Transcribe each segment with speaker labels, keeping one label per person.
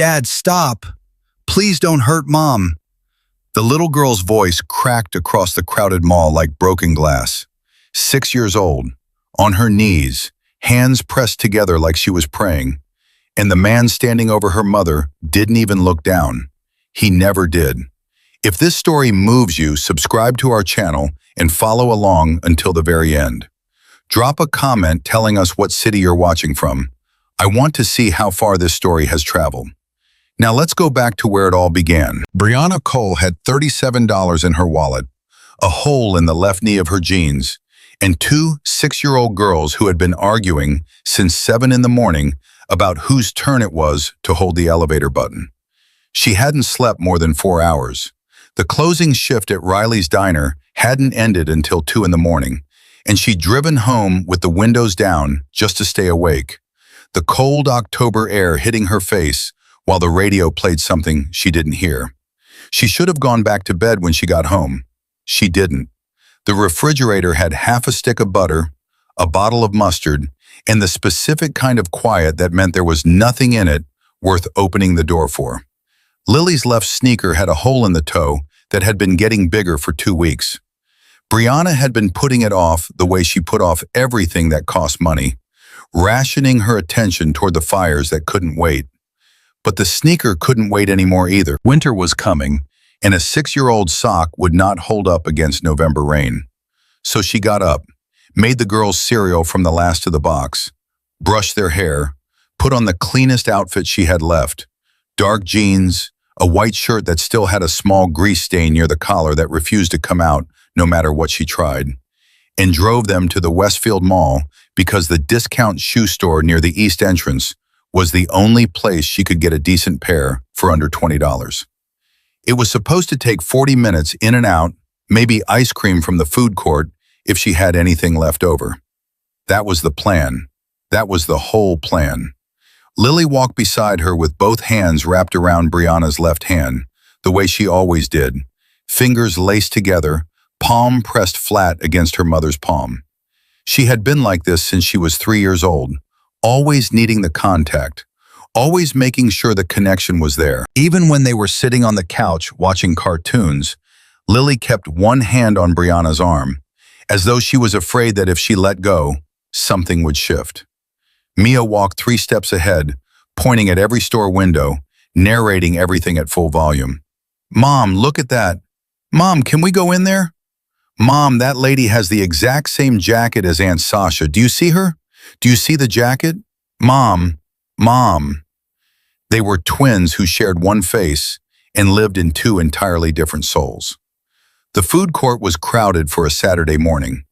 Speaker 1: Dad, stop! Please don't hurt Mom! The little girl's voice cracked across the crowded mall like broken glass. 6 years old, on her knees, hands pressed together like she was praying. And the man standing over her mother didn't even look down. He never did. If this story moves you, subscribe to our channel and follow along until the very end. Drop a comment telling us what city you're watching from. I want to see how far this story has traveled. Now let's go back to where it all began. Brianna Cole had $37 in her wallet, a hole in the left knee of her jeans, and two 6-year-old girls who had been arguing since 7 in the morning about whose turn it was to hold the elevator button. She hadn't slept more than 4 hours. The closing shift at Riley's Diner hadn't ended until 2 in the morning, and she'd driven home with the windows down just to stay awake. The cold October air hitting her face while the radio played something she didn't hear. She should have gone back to bed when she got home. She didn't. The refrigerator had half a stick of butter, a bottle of mustard, and the specific kind of quiet that meant there was nothing in it worth opening the door for. Lily's left sneaker had a hole in the toe that had been getting bigger for 2 weeks. Brianna had been putting it off the way she put off everything that cost money, rationing her attention toward the fires that couldn't wait. But the sneaker couldn't wait anymore either. Winter was coming, and a 6-year-old sock would not hold up against November rain. So she got up, made the girls cereal from the last of the box, brushed their hair, put on the cleanest outfit she had left, dark jeans, a white shirt that still had a small grease stain near the collar that refused to come out no matter what she tried, and drove them to the Westfield Mall because the discount shoe store near the east entrance was the only place she could get a decent pair for under $20. It was supposed to take 40 minutes in and out, maybe ice cream from the food court if she had anything left over. That was the plan. That was the whole plan. Lily walked beside her with both hands wrapped around Brianna's left hand, the way she always did, fingers laced together, palm pressed flat against her mother's palm. She had been like this since she was 3 years old, always needing the contact, always making sure the connection was there. Even when they were sitting on the couch watching cartoons, Lily kept one hand on Brianna's arm, as though she was afraid that if she let go, something would shift. Mia walked 3 steps ahead, pointing at every store window, narrating everything at full volume. "Mom, look at that. Mom, can we go in there? Mom, that lady has the exact same jacket as Aunt Sasha. Do you see her? Do you see the jacket? Mom, Mom." They were twins who shared one face and lived in 2 entirely different souls. The food court was crowded for a Saturday morning.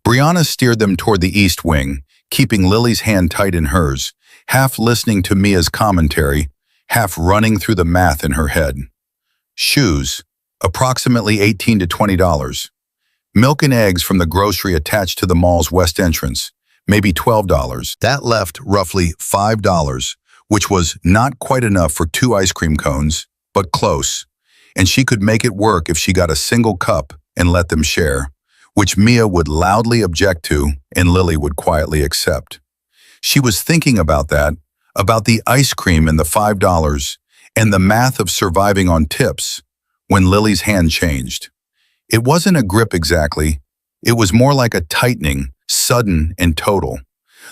Speaker 1: Brianna steered them toward the east wing, keeping Lily's hand tight in hers, half listening to Mia's commentary, half running through the math in her head. Shoes, approximately $18 to $20. Milk and eggs from the grocery attached to the mall's west entrance, maybe $12. That left roughly $5, which was not quite enough for 2 ice cream cones, but close, and she could make it work if she got a single cup and let them share, which Mia would loudly object to and Lily would quietly accept. She was thinking about that, about the ice cream and the $5, and the math of surviving on tips, when Lily's hand changed. It wasn't a grip exactly, it was more like a tightening, sudden and total,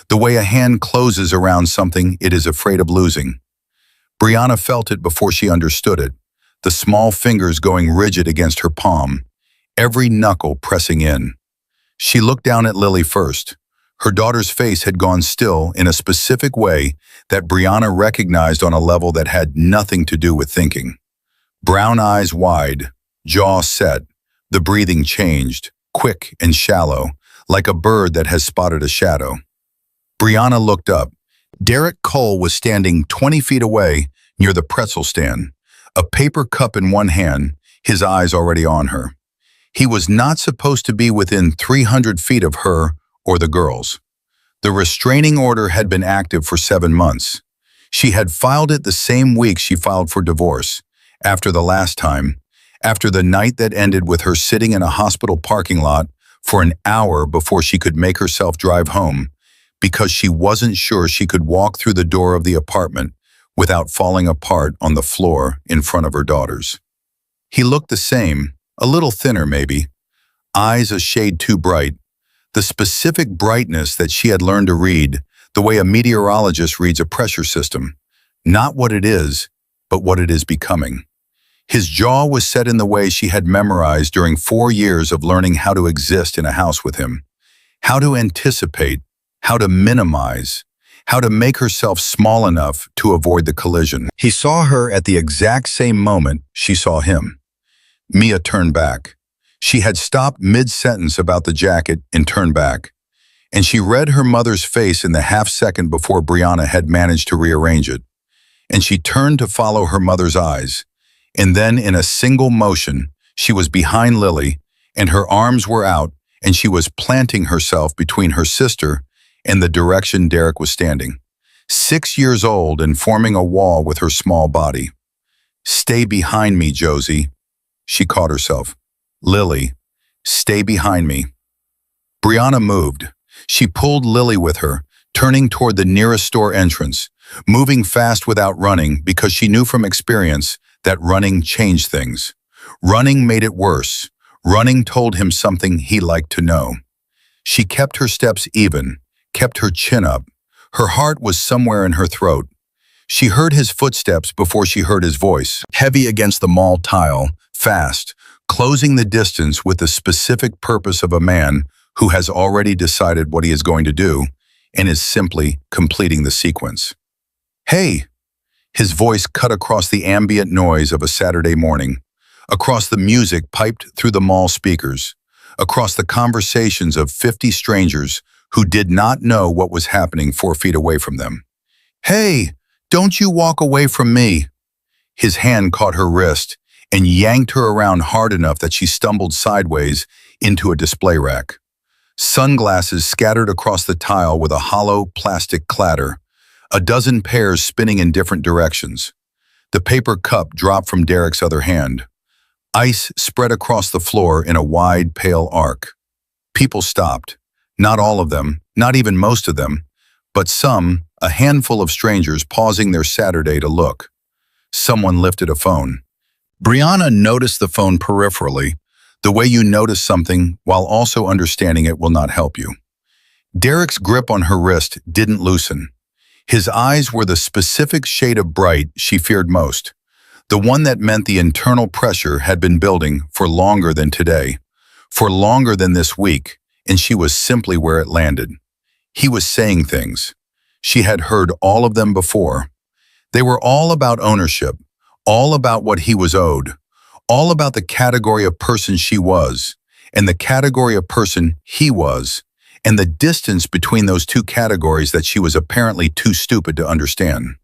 Speaker 1: the way a hand closes around something it is afraid of losing. Brianna felt it before she understood it, the small fingers going rigid against her palm, every knuckle pressing in. She looked down at Lily first. Her daughter's face had gone still in a specific way that Brianna recognized on a level that had nothing to do with thinking. Brown eyes wide, jaw set, the breathing changed, quick and shallow, like a bird that has spotted a shadow. Brianna looked up. Derek Cole was standing 20 feet away near the pretzel stand, a paper cup in one hand, his eyes already on her. He was not supposed to be within 300 feet of her or the girls. The restraining order had been active for 7 months. She had filed it the same week she filed for divorce, after the last time, after the night that ended with her sitting in a hospital parking lot for an hour before she could make herself drive home, because she wasn't sure she could walk through the door of the apartment without falling apart on the floor in front of her daughters. He looked the same, a little thinner maybe, eyes a shade too bright, the specific brightness that she had learned to read, the way a meteorologist reads a pressure system, not what it is, but what it is becoming. His jaw was set in the way she had memorized during 4 years of learning how to exist in a house with him, how to anticipate, how to minimize, how to make herself small enough to avoid the collision. He saw her at the exact same moment she saw him. Mia turned back. She had stopped mid-sentence about the jacket and turned back, and she read her mother's face in the half-second before Brianna had managed to rearrange it. And she turned to follow her mother's eyes, and then in a single motion, she was behind Lily, and her arms were out, and she was planting herself between her sister and the direction Derek was standing. 6 years old and forming a wall with her small body. "Stay behind me, Josie." She caught herself. "Lily, stay behind me." Brianna moved. She pulled Lily with her, turning toward the nearest store entrance, moving fast without running because she knew from experience that running changed things. Running made it worse. Running told him something he liked to know. She kept her steps even, kept her chin up. Her heart was somewhere in her throat. She heard his footsteps before she heard his voice, heavy against the mall tile, fast, closing the distance with the specific purpose of a man who has already decided what he is going to do and is simply completing the sequence. "Hey!" His voice cut across the ambient noise of a Saturday morning, across the music piped through the mall speakers, across the conversations of 50 strangers who did not know what was happening 4 feet away from them. "Hey, don't you walk away from me." His hand caught her wrist and yanked her around hard enough that she stumbled sideways into a display rack. Sunglasses scattered across the tile with a hollow plastic clatter, a dozen pairs spinning in different directions. The paper cup dropped from Derek's other hand. Ice spread across the floor in a wide, pale arc. People stopped. Not all of them, not even most of them, but some, a handful of strangers pausing their Saturday to look. Someone lifted a phone. Brianna noticed the phone peripherally, the way you notice something while also understanding it will not help you. Derek's grip on her wrist didn't loosen. His eyes were the specific shade of bright she feared most, the one that meant the internal pressure had been building for longer than today, for longer than this week, and she was simply where it landed. He was saying things. She had heard all of them before. They were all about ownership, all about what he was owed, all about the category of person she was, and the category of person he was, and the distance between those two categories that she was apparently too stupid to understand.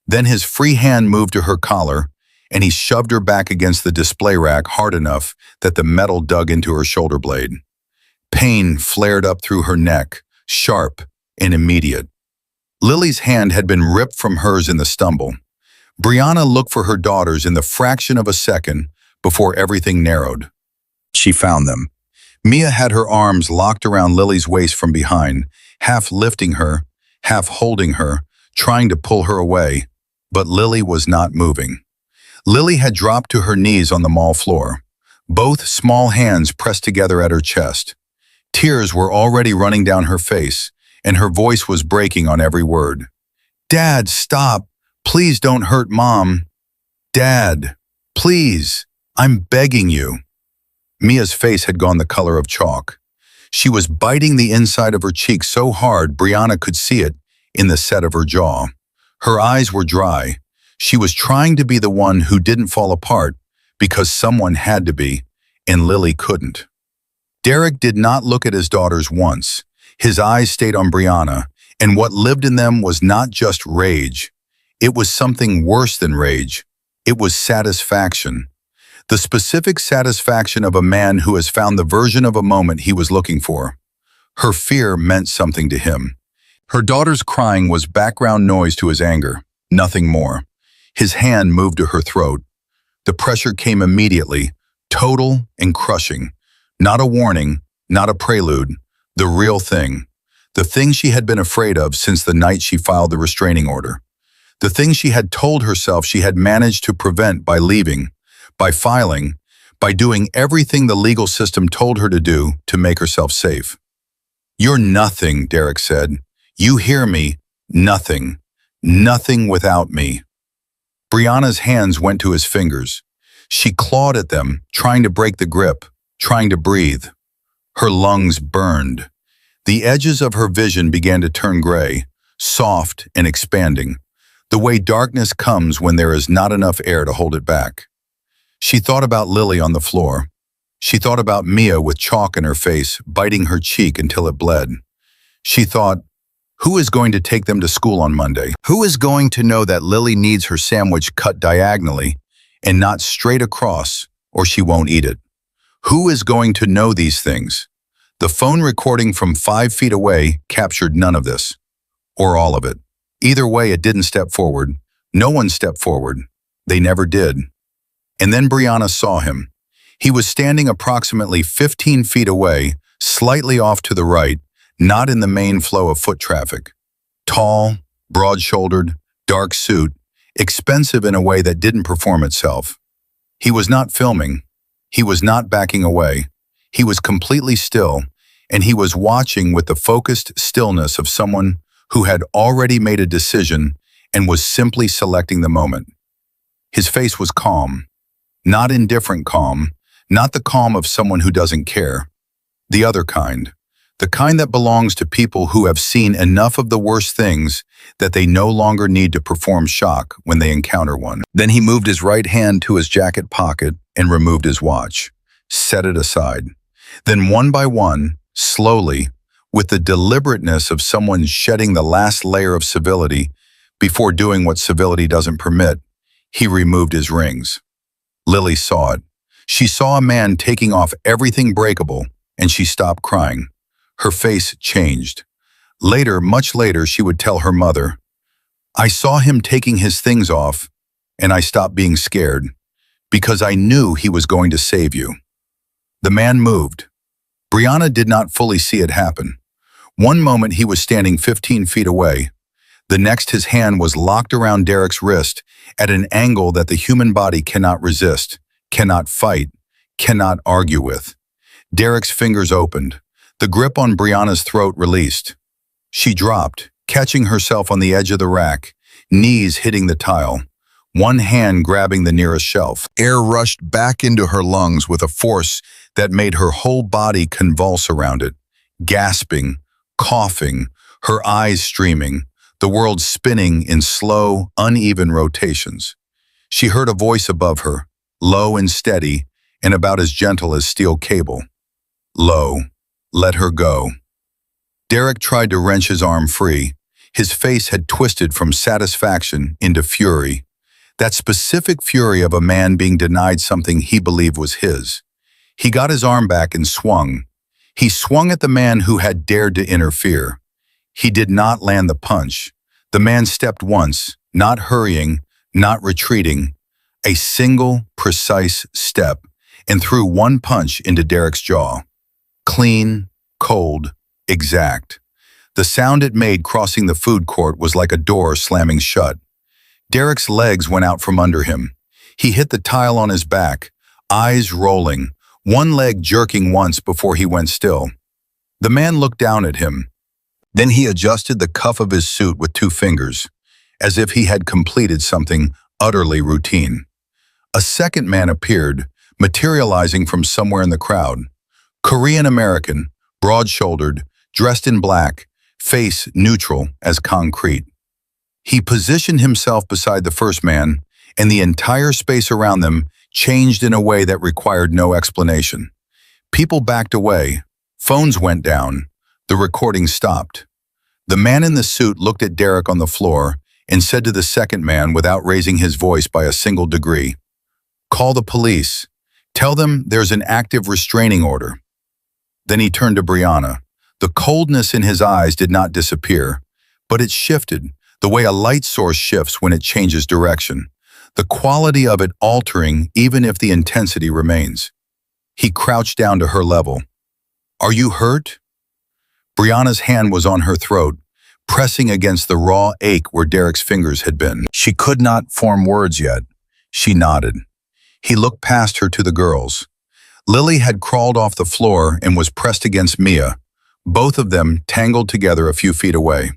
Speaker 1: Then his free hand moved to her collar, and he shoved her back against the display rack hard enough that the metal dug into her shoulder blade. Pain flared up through her neck, sharp and immediate. Lily's hand had been ripped from hers in the stumble. Brianna looked for her daughters in the fraction of a second before everything narrowed. She found them. Mia had her arms locked around Lily's waist from behind, half lifting her, half holding her, trying to pull her away, but Lily was not moving. Lily had dropped to her knees on the mall floor, both small hands pressed together at her chest. Tears were already running down her face, and her voice was breaking on every word. "Dad, stop! Please don't hurt Mom! Dad, please! I'm begging you!" Mia's face had gone the color of chalk. She was biting the inside of her cheek so hard Brianna could see it in the set of her jaw. Her eyes were dry. She was trying to be the one who didn't fall apart because someone had to be, and Lily couldn't. Derek did not look at his daughters once. His eyes stayed on Brianna, and what lived in them was not just rage. It was something worse than rage. It was satisfaction. The specific satisfaction of a man who has found the version of a moment he was looking for. Her fear meant something to him. Her daughter's crying was background noise to his anger, nothing more. His hand moved to her throat. The pressure came immediately, total and crushing. Not a warning, not a prelude, the real thing. The thing she had been afraid of since the night she filed the restraining order. The things she had told herself she had managed to prevent by leaving, by filing, by doing everything the legal system told her to do to make herself safe. "You're nothing," Derek said. "You hear me? Nothing. Nothing without me." Brianna's hands went to his fingers. She clawed at them, trying to break the grip, trying to breathe. Her lungs burned. The edges of her vision began to turn gray, soft and expanding, the way darkness comes when there is not enough air to hold it back. She thought about Lily on the floor. She thought about Mia with chalk in her face, biting her cheek until it bled. She thought, who is going to take them to school on Monday? Who is going to know that Lily needs her sandwich cut diagonally and not straight across, or she won't eat it? Who is going to know these things? The phone recording from 5 feet away captured none of this, or all of it. Either way, it didn't step forward. No one stepped forward. They never did. And then Brianna saw him. He was standing approximately 15 feet away, slightly off to the right, not in the main flow of foot traffic. Tall, broad-shouldered, dark suit, expensive in a way that didn't perform itself. He was not filming. He was not backing away. He was completely still, and he was watching with the focused stillness of someone who had already made a decision and was simply selecting the moment. His face was calm, not indifferent calm, not the calm of someone who doesn't care. The other kind. The kind that belongs to people who have seen enough of the worst things that they no longer need to perform shock when they encounter one. Then he moved his right hand to his jacket pocket and removed his watch, set it aside. Then one by one, slowly, with the deliberateness of someone shedding the last layer of civility before doing what civility doesn't permit, he removed his rings. Lily saw it. She saw a man taking off everything breakable, and she stopped crying. Her face changed. Later, much later, she would tell her mother, "I saw him taking his things off, and I stopped being scared, because I knew he was going to save you." The man moved. Brianna did not fully see it happen. One moment he was standing 15 feet away. The next his hand was locked around Derek's wrist at an angle that the human body cannot resist, cannot fight, cannot argue with. Derek's fingers opened. The grip on Brianna's throat released. She dropped, catching herself on the edge of the rack, knees hitting the tile, one hand grabbing the nearest shelf. Air rushed back into her lungs with a force that made her whole body convulse around it, gasping, coughing, her eyes streaming, the world spinning in slow, uneven rotations. She heard a voice above her, low and steady, and about as gentle as steel cable. "Low. Let her go." Derek tried to wrench his arm free. His face had twisted from satisfaction into fury. That specific fury of a man being denied something he believed was his. He got his arm back and swung. He swung at the man who had dared to interfere. He did not land the punch. The man stepped once, not hurrying, not retreating, a single, precise step, and threw one punch into Derek's jaw. Clean, cold, exact. The sound it made crossing the food court was like a door slamming shut. Derek's legs went out from under him. He hit the tile on his back, eyes rolling, one leg jerking once before he went still. The man looked down at him. Then he adjusted the cuff of his suit with 2 fingers, as if he had completed something utterly routine. A second man appeared, materializing from somewhere in the crowd. Korean-American, broad-shouldered, dressed in black, face neutral as concrete. He positioned himself beside the first man, and the entire space around them changed in a way that required no explanation. People backed away. Phones went down. The recording stopped. The man in the suit looked at Derek on the floor and said to the second man without raising his voice by a single degree, "Call the police. Tell them there's an active restraining order." Then he turned to Brianna. The coldness in his eyes did not disappear, but it shifted, the way a light source shifts when it changes direction, the quality of it altering even if the intensity remains. He crouched down to her level. "Are you hurt?" Brianna's hand was on her throat, pressing against the raw ache where Derek's fingers had been. She could not form words yet. She nodded. He looked past her to the girls. Lily had crawled off the floor and was pressed against Mia, both of them tangled together a few feet away.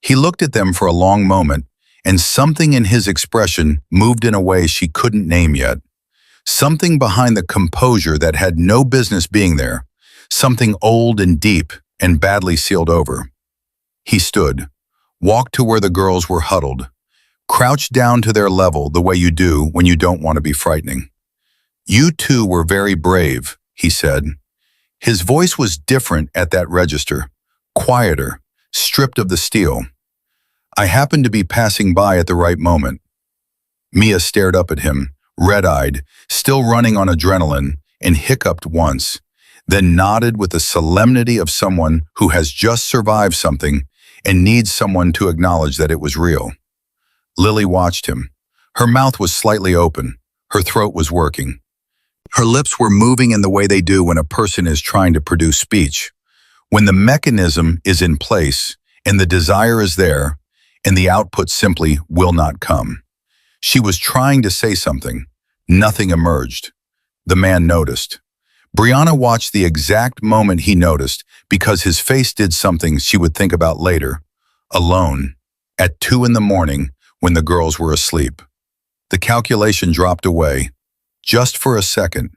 Speaker 1: He looked at them for a long moment, and something in his expression moved in a way she couldn't name yet. Something behind the composure that had no business being there, something old and deep and badly sealed over. He stood, walked to where the girls were huddled, crouched down to their level the way you do when you don't want to be frightening. "You two were very brave," he said. His voice was different at that register, quieter, stripped of the steel. "I happened to be passing by at the right moment." Mia stared up at him, red-eyed, still running on adrenaline, and hiccuped once, then nodded with the solemnity of someone who has just survived something and needs someone to acknowledge that it was real. Lily watched him. Her mouth was slightly open. Her throat was working. Her lips were moving in the way they do when a person is trying to produce speech. When the mechanism is in place and the desire is there, and the output simply will not come. She was trying to say something. Nothing emerged. The man noticed. Brianna watched the exact moment he noticed because his face did something she would think about later, alone, at 2 a.m. when the girls were asleep. The calculation dropped away, just for a second,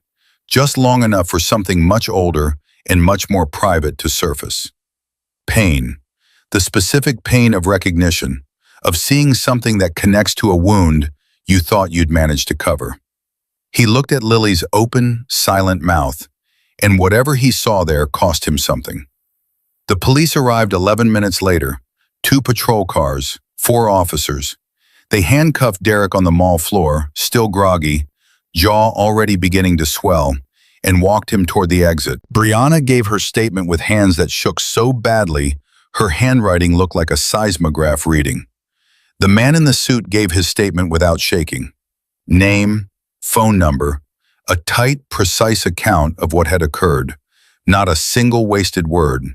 Speaker 1: just long enough for something much older and much more private to surface. Pain. The specific pain of recognition, of seeing something that connects to a wound you thought you'd managed to cover. He looked at Lily's open, silent mouth, and whatever he saw there cost him something. The police arrived 11 minutes later, 2 patrol cars, 4 officers. They handcuffed Derek on the mall floor, still groggy, jaw already beginning to swell, and walked him toward the exit. Brianna gave her statement with hands that shook so badly her handwriting looked like a seismograph reading. The man in the suit gave his statement without shaking. Name, phone number, a tight, precise account of what had occurred. Not a single wasted word.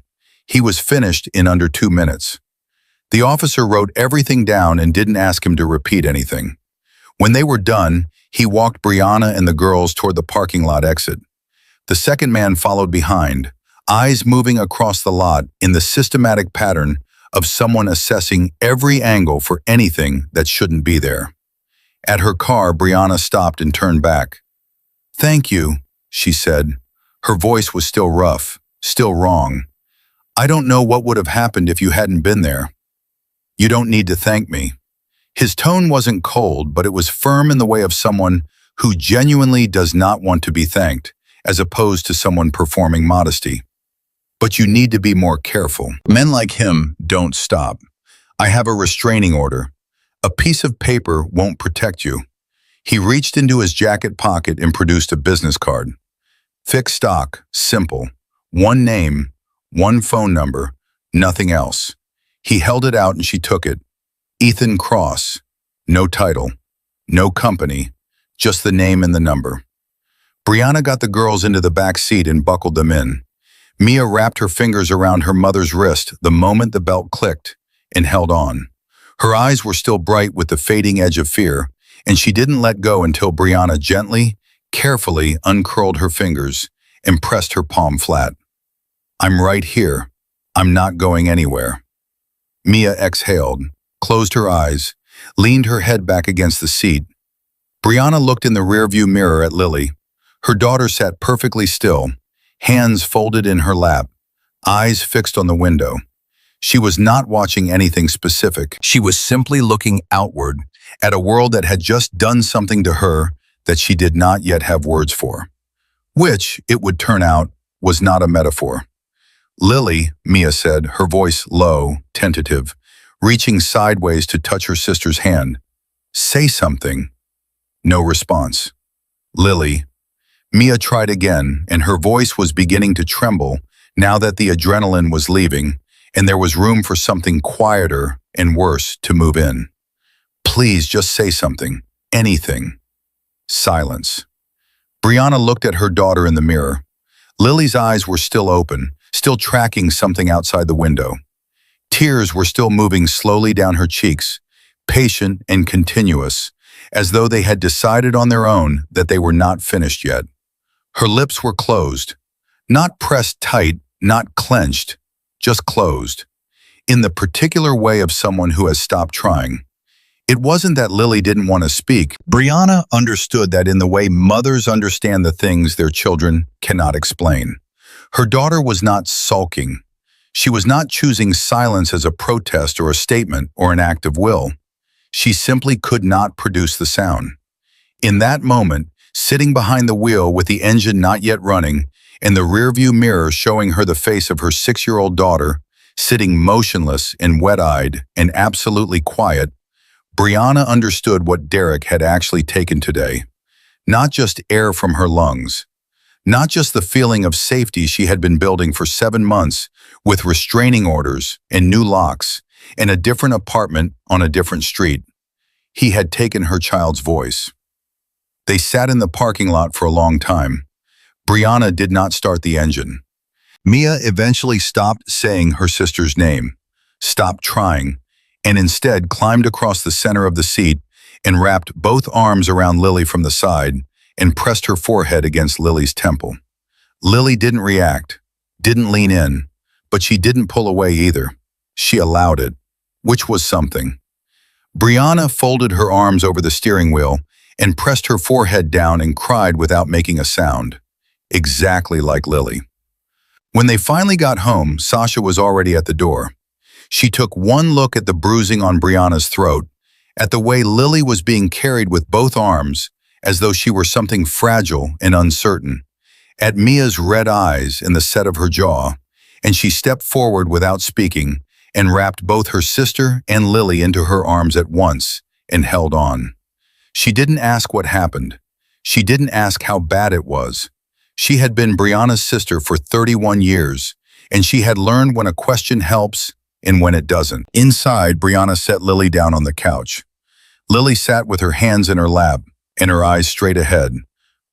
Speaker 1: He was finished in under 2 minutes. The officer wrote everything down and didn't ask him to repeat anything. When they were done, he walked Brianna and the girls toward the parking lot exit. The second man followed behind, eyes moving across the lot in the systematic pattern of someone assessing every angle for anything that shouldn't be there. At her car, Brianna stopped and turned back. "Thank you," she said. Her voice was still rough, still wrong. "I don't know what would have happened if you hadn't been there." "You don't need to thank me." His tone wasn't cold, but it was firm in the way of someone who genuinely does not want to be thanked, as opposed to someone performing modesty. "But you need to be more careful. Men like him don't stop. I have a restraining order. A piece of paper won't protect you." He reached into his jacket pocket and produced a business card. Fixed stock, simple. 1 name, 1 phone number, nothing else. He held it out and she took it. Ethan Cross. No title. No company. Just the name and the number. Brianna got the girls into the back seat and buckled them in. Mia wrapped her fingers around her mother's wrist the moment the belt clicked and held on. Her eyes were still bright with the fading edge of fear, and she didn't let go until Brianna gently, carefully uncurled her fingers and pressed her palm flat. "I'm right here. I'm not going anywhere." Mia exhaled, closed her eyes, leaned her head back against the seat. Brianna looked in the rearview mirror at Lily. Her daughter sat perfectly still, hands folded in her lap, eyes fixed on the window. She was not watching anything specific. She was simply looking outward at a world that had just done something to her that she did not yet have words for. Which, it would turn out, was not a metaphor. "Lily," Mia said, her voice low, tentative, reaching sideways to touch her sister's hand. "Say something." No response. "Lily." Mia tried again, and her voice was beginning to tremble now that the adrenaline was leaving, and there was room for something quieter and worse to move in. "Please, just say something. Anything." Silence. Brianna looked at her daughter in the mirror. Lily's eyes were still open, still tracking something outside the window. Tears were still moving slowly down her cheeks, patient and continuous, as though they had decided on their own that they were not finished yet. Her lips were closed, not pressed tight, not clenched, just closed, in the particular way of someone who has stopped trying. It wasn't that Lily didn't want to speak. Brianna understood that in the way mothers understand the things their children cannot explain. Her daughter was not sulking. She was not choosing silence as a protest or a statement or an act of will. She simply could not produce the sound. In that moment, sitting behind the wheel with the engine not yet running, and the rearview mirror showing her the face of her 6-year-old daughter, sitting motionless and wet-eyed and absolutely quiet, Brianna understood what Derek had actually taken today. Not just air from her lungs, not just the feeling of safety she had been building for 7 months with restraining orders and new locks and a different apartment on a different street. He had taken her child's voice. They sat in the parking lot for a long time. Brianna did not start the engine. Mia eventually stopped saying her sister's name, stopped trying, and instead climbed across the center of the seat and wrapped both arms around Lily from the side and pressed her forehead against Lily's temple. Lily didn't react, didn't lean in, but she didn't pull away either. She allowed it, which was something. Brianna folded her arms over the steering wheel and pressed her forehead down and cried without making a sound, exactly like Lily. When they finally got home, Sasha was already at the door. She took one look at the bruising on Brianna's throat, at the way Lily was being carried with both arms, as though she were something fragile and uncertain, at Mia's red eyes and the set of her jaw, and she stepped forward without speaking and wrapped both her sister and Lily into her arms at once and held on. She didn't ask what happened. She didn't ask how bad it was. She had been Brianna's sister for 31 years, and she had learned when a question helps and when it doesn't. Inside, Brianna set Lily down on the couch. Lily sat with her hands in her lap and her eyes straight ahead,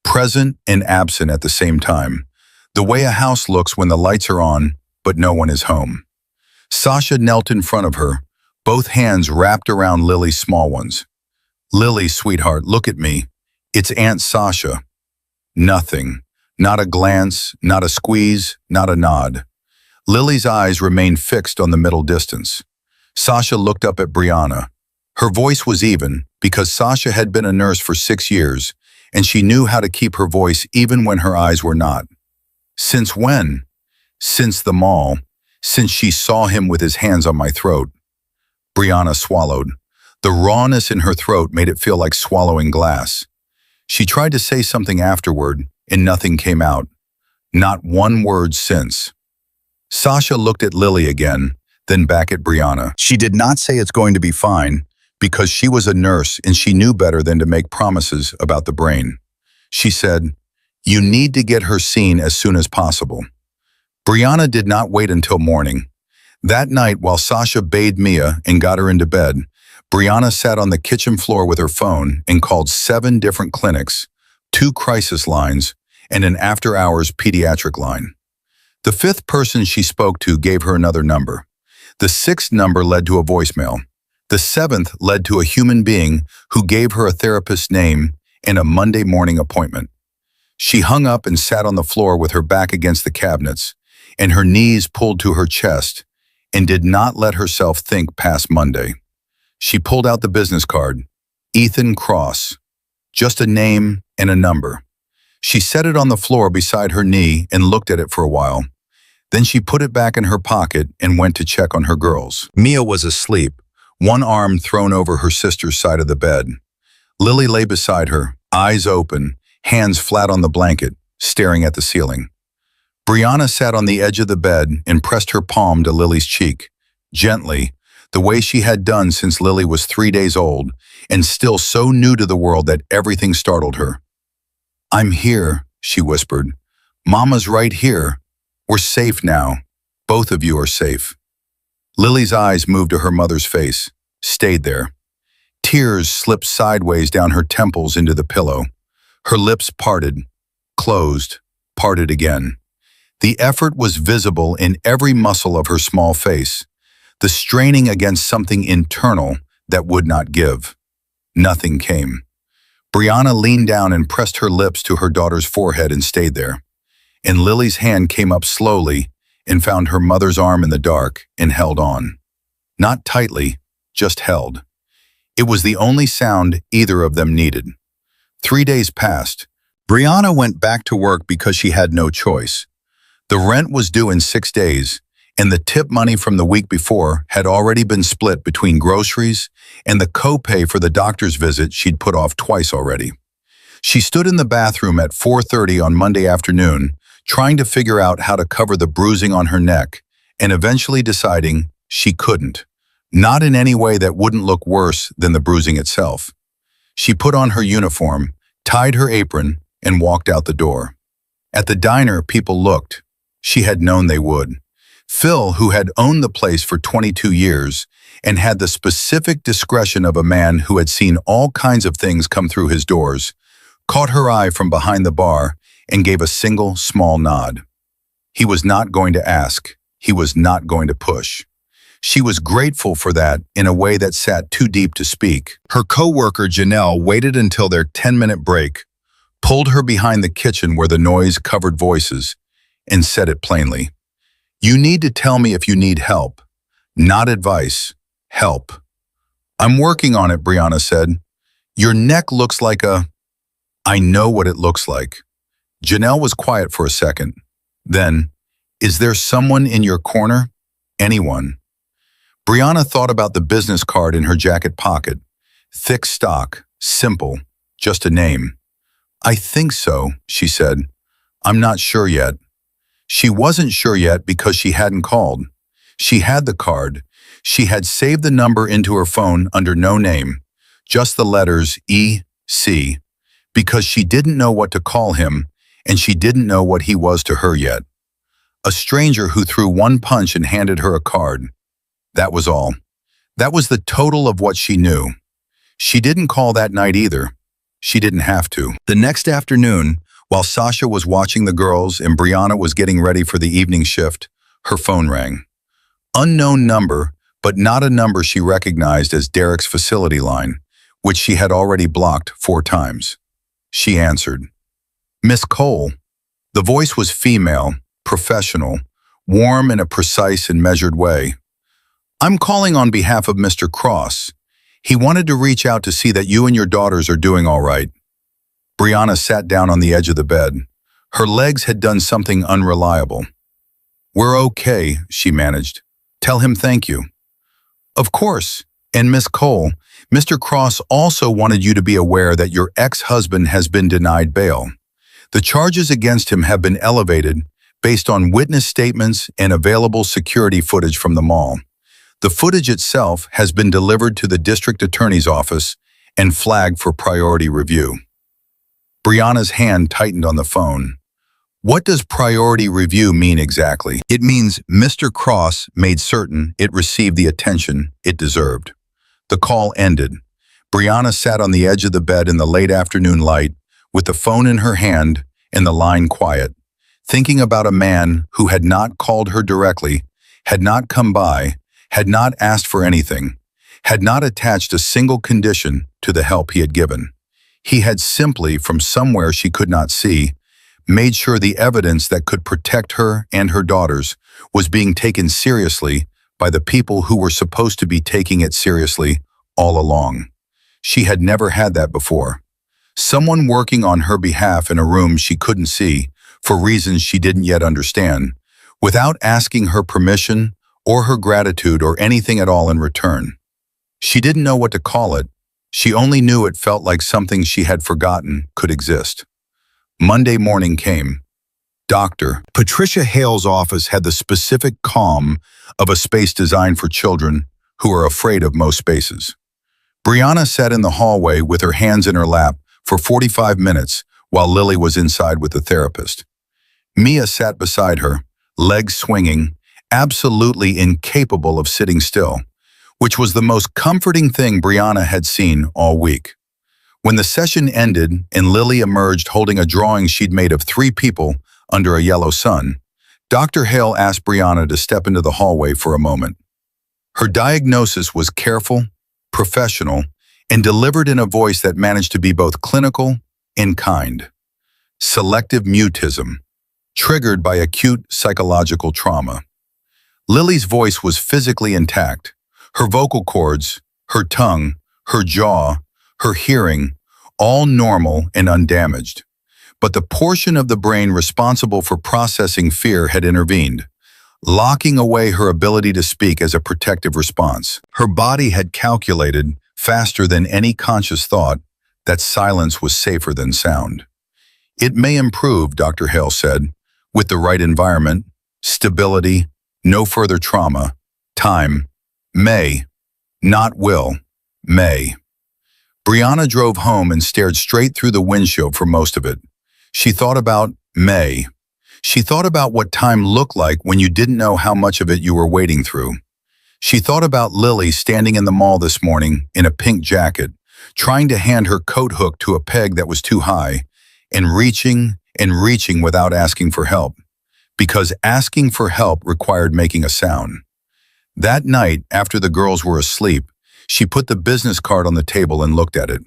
Speaker 1: present and absent at the same time, the way a house looks when the lights are on, but no one is home. Sasha knelt in front of her, both hands wrapped around Lily's small ones. "Lily, sweetheart, look at me. It's Aunt Sasha." Nothing. Not a glance, not a squeeze, not a nod. Lily's eyes remained fixed on the middle distance. Sasha looked up at Brianna. Her voice was even, because Sasha had been a nurse for 6 years, and she knew how to keep her voice even when her eyes were not. "Since when?" "Since the mall. Since she saw him with his hands on my throat." Brianna swallowed. The rawness in her throat made it feel like swallowing glass. She tried to say something afterward, and nothing came out. Not one word since. Sasha looked at Lily again, then back at Brianna. She did not say it's going to be fine, because she was a nurse and she knew better than to make promises about the brain. She said, "You need to get her seen as soon as possible." Brianna did not wait until morning. That night, while Sasha bathed Mia and got her into bed, Brianna sat on the kitchen floor with her phone and called 7 different clinics, 2 crisis lines, and an after-hours pediatric line. The 5th person she spoke to gave her another number. The 6th number led to a voicemail. The 7th led to a human being who gave her a therapist's name and a Monday morning appointment. She hung up and sat on the floor with her back against the cabinets and her knees pulled to her chest and did not let herself think past Monday. She pulled out the business card, Ethan Cross, just a name and a number. She set it on the floor beside her knee and looked at it for a while. Then she put it back in her pocket and went to check on her girls. Mia was asleep, one arm thrown over her sister's side of the bed. Lily lay beside her, eyes open, hands flat on the blanket, staring at the ceiling. Brianna sat on the edge of the bed and pressed her palm to Lily's cheek, gently, the way she had done since Lily was 3 days old and still so new to the world that everything startled her. "I'm here," she whispered. "Mama's right here. We're safe now. Both of you are safe." Lily's eyes moved to her mother's face, stayed there. Tears slipped sideways down her temples into the pillow. Her lips parted, closed, parted again. The effort was visible in every muscle of her small face. the straining against something internal that would not give. Nothing came. Brianna leaned down and pressed her lips to her daughter's forehead and stayed there. And Lily's hand came up slowly and found her mother's arm in the dark and held on. Not tightly, just held. It was the only sound either of them needed. 3 days passed. Brianna went back to work because she had no choice. The rent was due in 6 days, and the tip money from the week before had already been split between groceries and the copay for the doctor's visit she'd put off twice already. She stood in the bathroom at 4:30 on Monday afternoon, trying to figure out how to cover the bruising on her neck, and eventually deciding she couldn't. Not in any way that wouldn't look worse than the bruising itself. She put on her uniform, tied her apron, and walked out the door. At the diner, people looked. She had known they would. Phil, who had owned the place for 22 years and had the specific discretion of a man who had seen all kinds of things come through his doors, caught her eye from behind the bar and gave a single small nod. He was not going to ask. He was not going to push. She was grateful for that in a way that sat too deep to speak. Her co-worker Janelle waited until their 10-minute break, pulled her behind the kitchen where the noise covered voices, and said it plainly. "You need to tell me if you need help. Not advice. Help." "I'm working on it," Brianna said. "Your neck looks like a—" "I know what it looks like." Janelle was quiet for a second. Then, "Is there someone in your corner? Anyone?" Brianna thought about the business card in her jacket pocket. Thick stock, simple, just a name. "I think so," she said. "I'm not sure yet." She wasn't sure yet because she hadn't called. She had the card. She had saved the number into her phone under no name, just the letters E.C., because she didn't know what to call him, and she didn't know what he was to her yet. A stranger who threw one punch and handed her a card. That was all. That was the total of what she knew. She didn't call that night either. She didn't have to. The next afternoon, while Sasha was watching the girls and Brianna was getting ready for the evening shift, her phone rang. Unknown number, but not a number she recognized as Derek's facility line, which she had already blocked 4 times. She answered. "Miss Cole." The voice was female, professional, warm in a precise and measured way. "I'm calling on behalf of Mr. Cross. He wanted to reach out to see that you and your daughters are doing all right." Brianna sat down on the edge of the bed. Her legs had done something unreliable. "We're okay," she managed. "Tell him thank you." "Of course. And Miss Cole, Mr. Cross also wanted you to be aware that your ex-husband has been denied bail. The charges against him have been elevated based on witness statements and available security footage from the mall. The footage itself has been delivered to the district attorney's office and flagged for priority review." Brianna's hand tightened on the phone. What does priority review mean exactly? It means Mr. Cross made certain it received the attention it deserved. The call ended. Brianna sat on the edge of the bed in the late afternoon light, with the phone in her hand and the line quiet, thinking about a man who had not called her directly, had not come by, had not asked for anything, had not attached a single condition to the help he had given. He had simply, from somewhere she could not see, made sure the evidence that could protect her and her daughters was being taken seriously by the people who were supposed to be taking it seriously all along. She had never had that before. Someone working on her behalf in a room she couldn't see, for reasons she didn't yet understand, without asking her permission or her gratitude or anything at all in return. She didn't know what to call it. She only knew it felt like something she had forgotten could exist. Monday morning came. Dr. Patricia Hale's office had the specific calm of a space designed for children who are afraid of most spaces. Brianna sat in the hallway with her hands in her lap for 45 minutes while Lily was inside with the therapist. Mia sat beside her, legs swinging, absolutely incapable of sitting still, which was the most comforting thing Brianna had seen all week. When the session ended and Lily emerged holding a drawing she'd made of 3 people under a yellow sun, Dr. Hale asked Brianna to step into the hallway for a moment. Her diagnosis was careful, professional, and delivered in a voice that managed to be both clinical and kind. Selective mutism, triggered by acute psychological trauma. Lily's voice was physically intact. Her vocal cords, her tongue, her jaw, her hearing, all normal and undamaged. But the portion of the brain responsible for processing fear had intervened, locking away her ability to speak as a protective response. Her body had calculated, faster than any conscious thought, that silence was safer than sound. It may improve, Dr. Hale said, with the right environment, stability, no further trauma, time, may, not will, may. Brianna drove home and stared straight through the windshield for most of it. She thought about May. She thought about what time looked like when you didn't know how much of it you were wading through. She thought about Lily standing in the mall this morning in a pink jacket, trying to hand her coat hook to a peg that was too high, and reaching without asking for help, because asking for help required making a sound. That night, after the girls were asleep, she put the business card on the table and looked at it.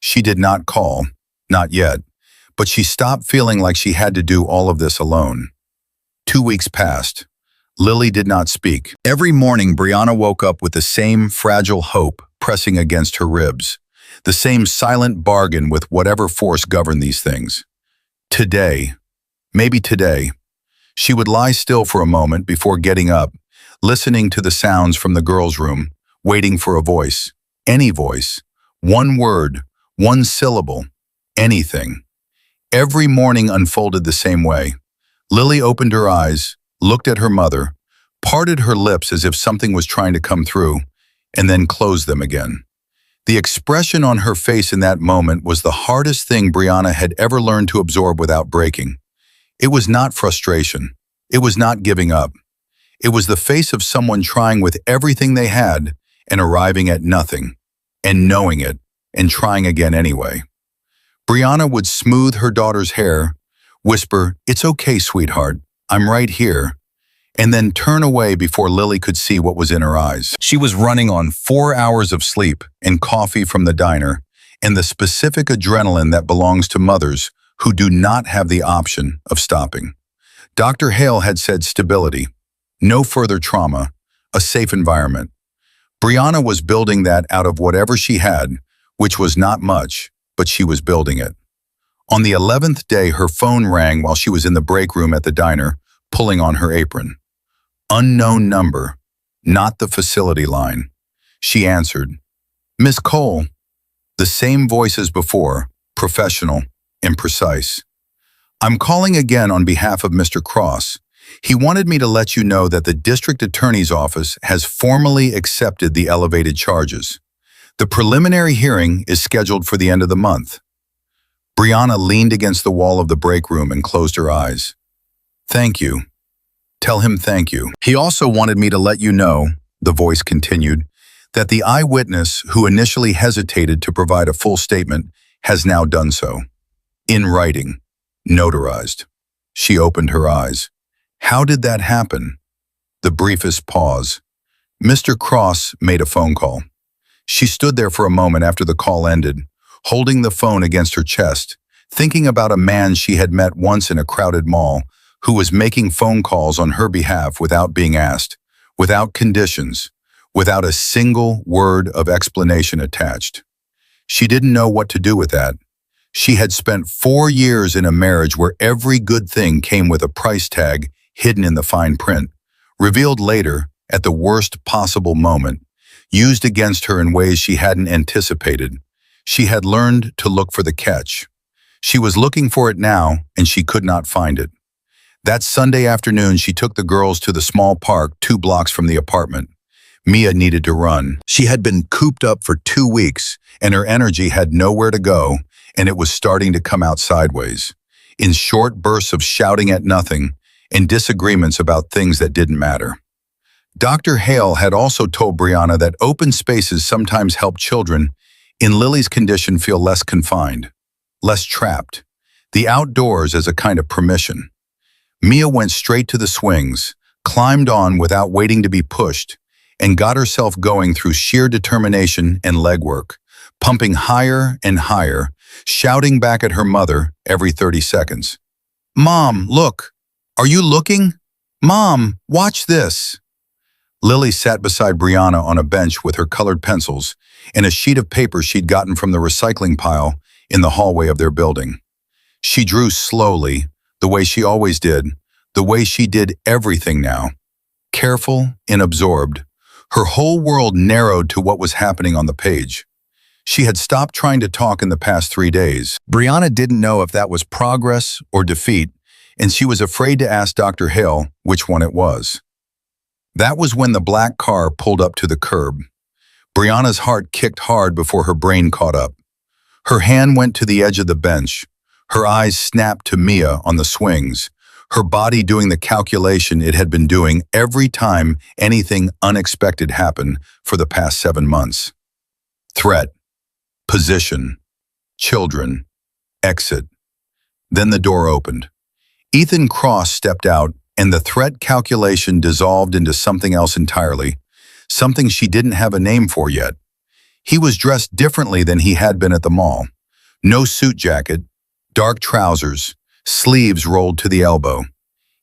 Speaker 1: She did not call, not yet, but she stopped feeling like she had to do all of this alone. 2 weeks passed. Lily did not speak. Every morning, Brianna woke up with the same fragile hope pressing against her ribs, the same silent bargain with whatever force governed these things. Today, maybe today, she would lie still for a moment before getting up, listening to the sounds from the girls' room, waiting for a voice, any voice, one word, one syllable, anything. Every morning unfolded the same way. Lily opened her eyes, looked at her mother, parted her lips as if something was trying to come through, and then closed them again. The expression on her face in that moment was the hardest thing Brianna had ever learned to absorb without breaking. It was not frustration. It was not giving up. It was the face of someone trying with everything they had and arriving at nothing, and knowing it, and trying again anyway. Brianna would smooth her daughter's hair, whisper, "It's okay, sweetheart, I'm right here," and then turn away before Lily could see what was in her eyes. She was running on 4 hours of sleep and coffee from the diner, and the specific adrenaline that belongs to mothers who do not have the option of stopping. Dr. Hale had said stability, no further trauma, a safe environment. Brianna was building that out of whatever she had, which was not much, but she was building it. On the 11th day, her phone rang while she was in the break room at the diner, pulling on her apron. Unknown number, not the facility line. She answered, "Miss Cole." The same voice as before, professional and precise. "I'm calling again on behalf of Mr. Cross. He wanted me to let you know that the district attorney's office has formally accepted the elevated charges. The preliminary hearing is scheduled for the end of the month." Brianna leaned against the wall of the break room and closed her eyes. "Thank you. Tell him thank you. He also wanted me to let you know," the voice continued, "that the eyewitness who initially hesitated to provide a full statement has now done so. In writing, notarized." She opened her eyes. "How did that happen?" The briefest pause. Mr. Cross made a phone call. She stood there for a moment after the call ended, holding the phone against her chest, thinking about a man she had met once in a crowded mall who was making phone calls on her behalf without being asked, without conditions, without a single word of explanation attached. She didn't know what to do with that. She had spent 4 years in a marriage where every good thing came with a price tag hidden in the fine print, revealed later at the worst possible moment, used against her in ways she hadn't anticipated. She had learned to look for the catch. She was looking for it now, and she could not find it. That Sunday afternoon, she took the girls to the small park 2 blocks from the apartment. Mia needed to run. She had been cooped up for 2 weeks, and her energy had nowhere to go, and it was starting to come out sideways, in short bursts of shouting at nothing and disagreements about things that didn't matter. Dr. Hale had also told Brianna that open spaces sometimes help children in Lily's condition feel less confined, less trapped, the outdoors as a kind of permission. Mia went straight to the swings, climbed on without waiting to be pushed, and got herself going through sheer determination and legwork, pumping higher and higher, shouting back at her mother every 30 seconds. "Mom, look! Are you looking? Mom, watch this!" Lily sat beside Brianna on a bench with her colored pencils and a sheet of paper she'd gotten from the recycling pile in the hallway of their building. She drew slowly, the way she always did, the way she did everything now. Careful and absorbed, her whole world narrowed to what was happening on the page. She had stopped trying to talk in the past 3 days. Brianna didn't know if that was progress or defeat, and she was afraid to ask Dr. Hale which one it was. That was when the black car pulled up to the curb. Brianna's heart kicked hard before her brain caught up. Her hand went to the edge of the bench. Her eyes snapped to Mia on the swings, her body doing the calculation it had been doing every time anything unexpected happened for the past 7 months. Threat, position, children, exit. Then the door opened. Ethan Cross stepped out, and the threat calculation dissolved into something else entirely, something she didn't have a name for yet. He was dressed differently than he had been at the mall. No suit jacket, dark trousers, sleeves rolled to the elbow.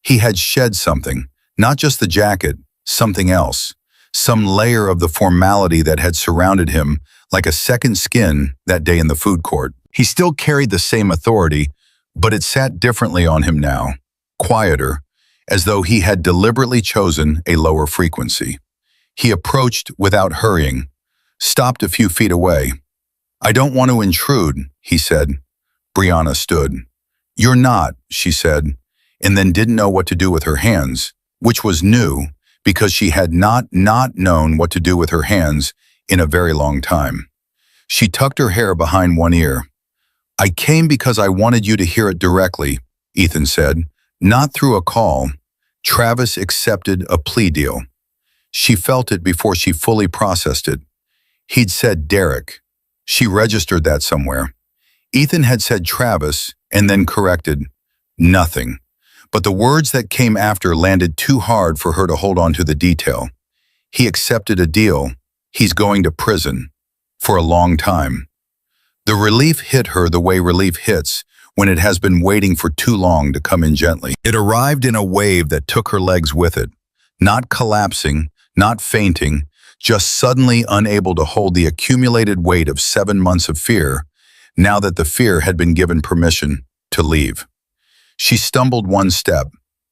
Speaker 1: He had shed something, not just the jacket, something else, some layer of the formality that had surrounded him like a second skin that day in the food court. He still carried the same authority, but it sat differently on him now, quieter, as though he had deliberately chosen a lower frequency. He approached without hurrying, stopped a few feet away. "I don't want to intrude," he said. Brianna stood. "You're not," she said, and then didn't know what to do with her hands, which was new because she had not known what to do with her hands in a very long time. She tucked her hair behind one ear. "I came because I wanted you to hear it directly," Ethan said, "not through a call." Travis accepted a plea deal. She felt it before she fully processed it. He'd said Derek. She registered that somewhere. Ethan had said Travis and then corrected nothing. But the words that came after landed too hard for her to hold on to the detail. He accepted a deal. He's going to prison. For a long time. The relief hit her the way relief hits when it has been waiting for too long to come in gently. It arrived in a wave that took her legs with it. Not collapsing, not fainting, just suddenly unable to hold the accumulated weight of 7 months of fear, now that the fear had been given permission to leave. She stumbled one step.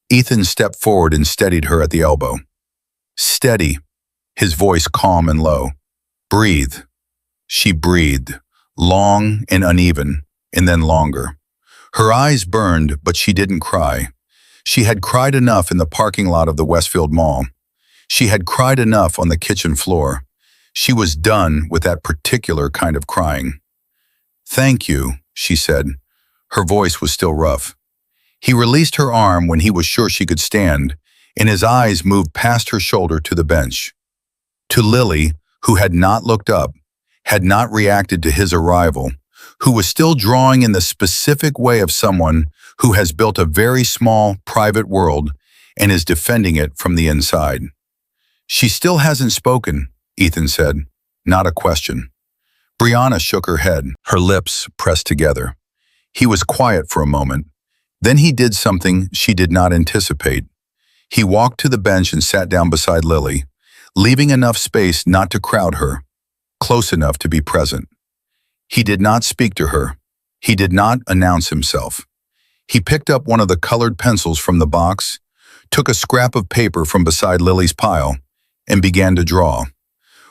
Speaker 1: Ethan stepped forward and steadied her at the elbow. "Steady," his voice calm and low. "Breathe." She breathed, long and uneven, and then longer. Her eyes burned, but she didn't cry. She had cried enough in the parking lot of the Westfield Mall. She had cried enough on the kitchen floor. She was done with that particular kind of crying. "Thank you," she said. Her voice was still rough. He released her arm when he was sure she could stand, and his eyes moved past her shoulder to the bench. To Lily, who had not looked up, had not reacted to his arrival, who was still drawing in the specific way of someone who has built a very small, private world and is defending it from the inside. "She still hasn't spoken," Ethan said, not a question. Brianna shook her head, her lips pressed together. He was quiet for a moment. Then he did something she did not anticipate. He walked to the bench and sat down beside Lily, leaving enough space not to crowd her, close enough to be present. He did not speak to her. He did not announce himself. He picked up one of the colored pencils from the box, took a scrap of paper from beside Lily's pile, and began to draw.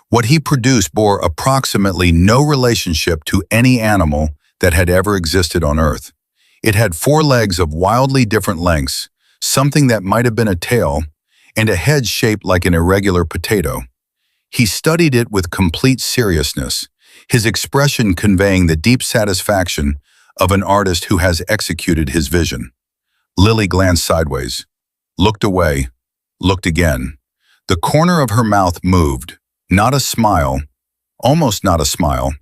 Speaker 1: What he produced bore approximately no relationship to any animal that had ever existed on Earth. It had 4 legs of wildly different lengths, something that might have been a tail, and a head shaped like an irregular potato. He studied it with complete seriousness, his expression conveying the deep satisfaction of an artist who has executed his vision. Lily glanced sideways, looked away, looked again. The corner of her mouth moved, not a smile, almost not a smile,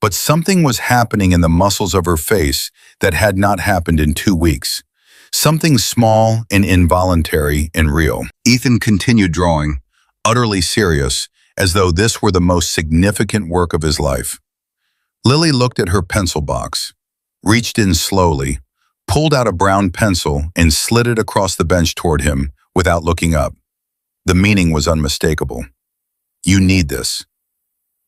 Speaker 1: but something was happening in the muscles of her face that had not happened in 2 weeks. Something small and involuntary and real. Ethan continued drawing, utterly serious, as though this were the most significant work of his life. Lily looked at her pencil box, reached in slowly, pulled out a brown pencil and slid it across the bench toward him without looking up. The meaning was unmistakable. "You need this."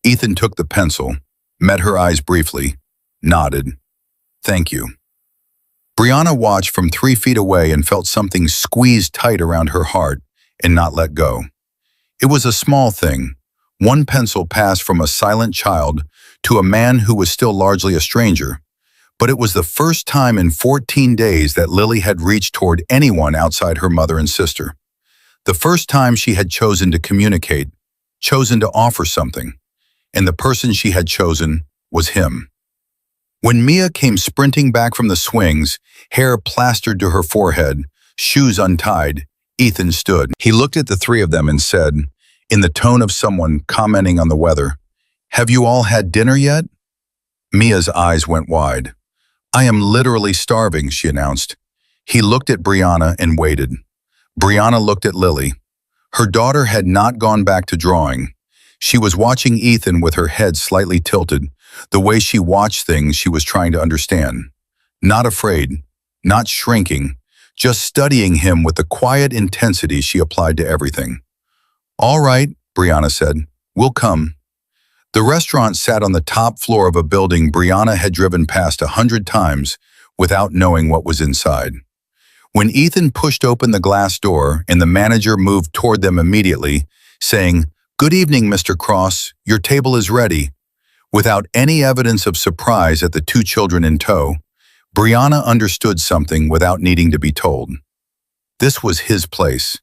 Speaker 1: Ethan took the pencil, met her eyes briefly, nodded. "Thank you." Brianna watched from 3 feet away and felt something squeeze tight around her heart and not let go. It was a small thing. One pencil passed from a silent child to a man who was still largely a stranger, but it was the first time in 14 days that Lily had reached toward anyone outside her mother and sister. The first time she had chosen to communicate, chosen to offer something, and the person she had chosen was him. When Mia came sprinting back from the swings, hair plastered to her forehead, shoes untied, Ethan stood. He looked at the three of them and said, in the tone of someone commenting on the weather, "Have you all had dinner yet?" Mia's eyes went wide. "I am literally starving," she announced. He looked at Brianna and waited. Brianna looked at Lily. Her daughter had not gone back to drawing. She was watching Ethan with her head slightly tilted, the way she watched things she was trying to understand. Not afraid, not shrinking, just studying him with the quiet intensity she applied to everything. "All right," Brianna said. "We'll come." The restaurant sat on the top floor of a building Brianna had driven past 100 times without knowing what was inside. When Ethan pushed open the glass door and the manager moved toward them immediately, saying, "Good evening, Mr. Cross, your table is ready," without any evidence of surprise at the two children in tow, Brianna understood something without needing to be told. This was his place.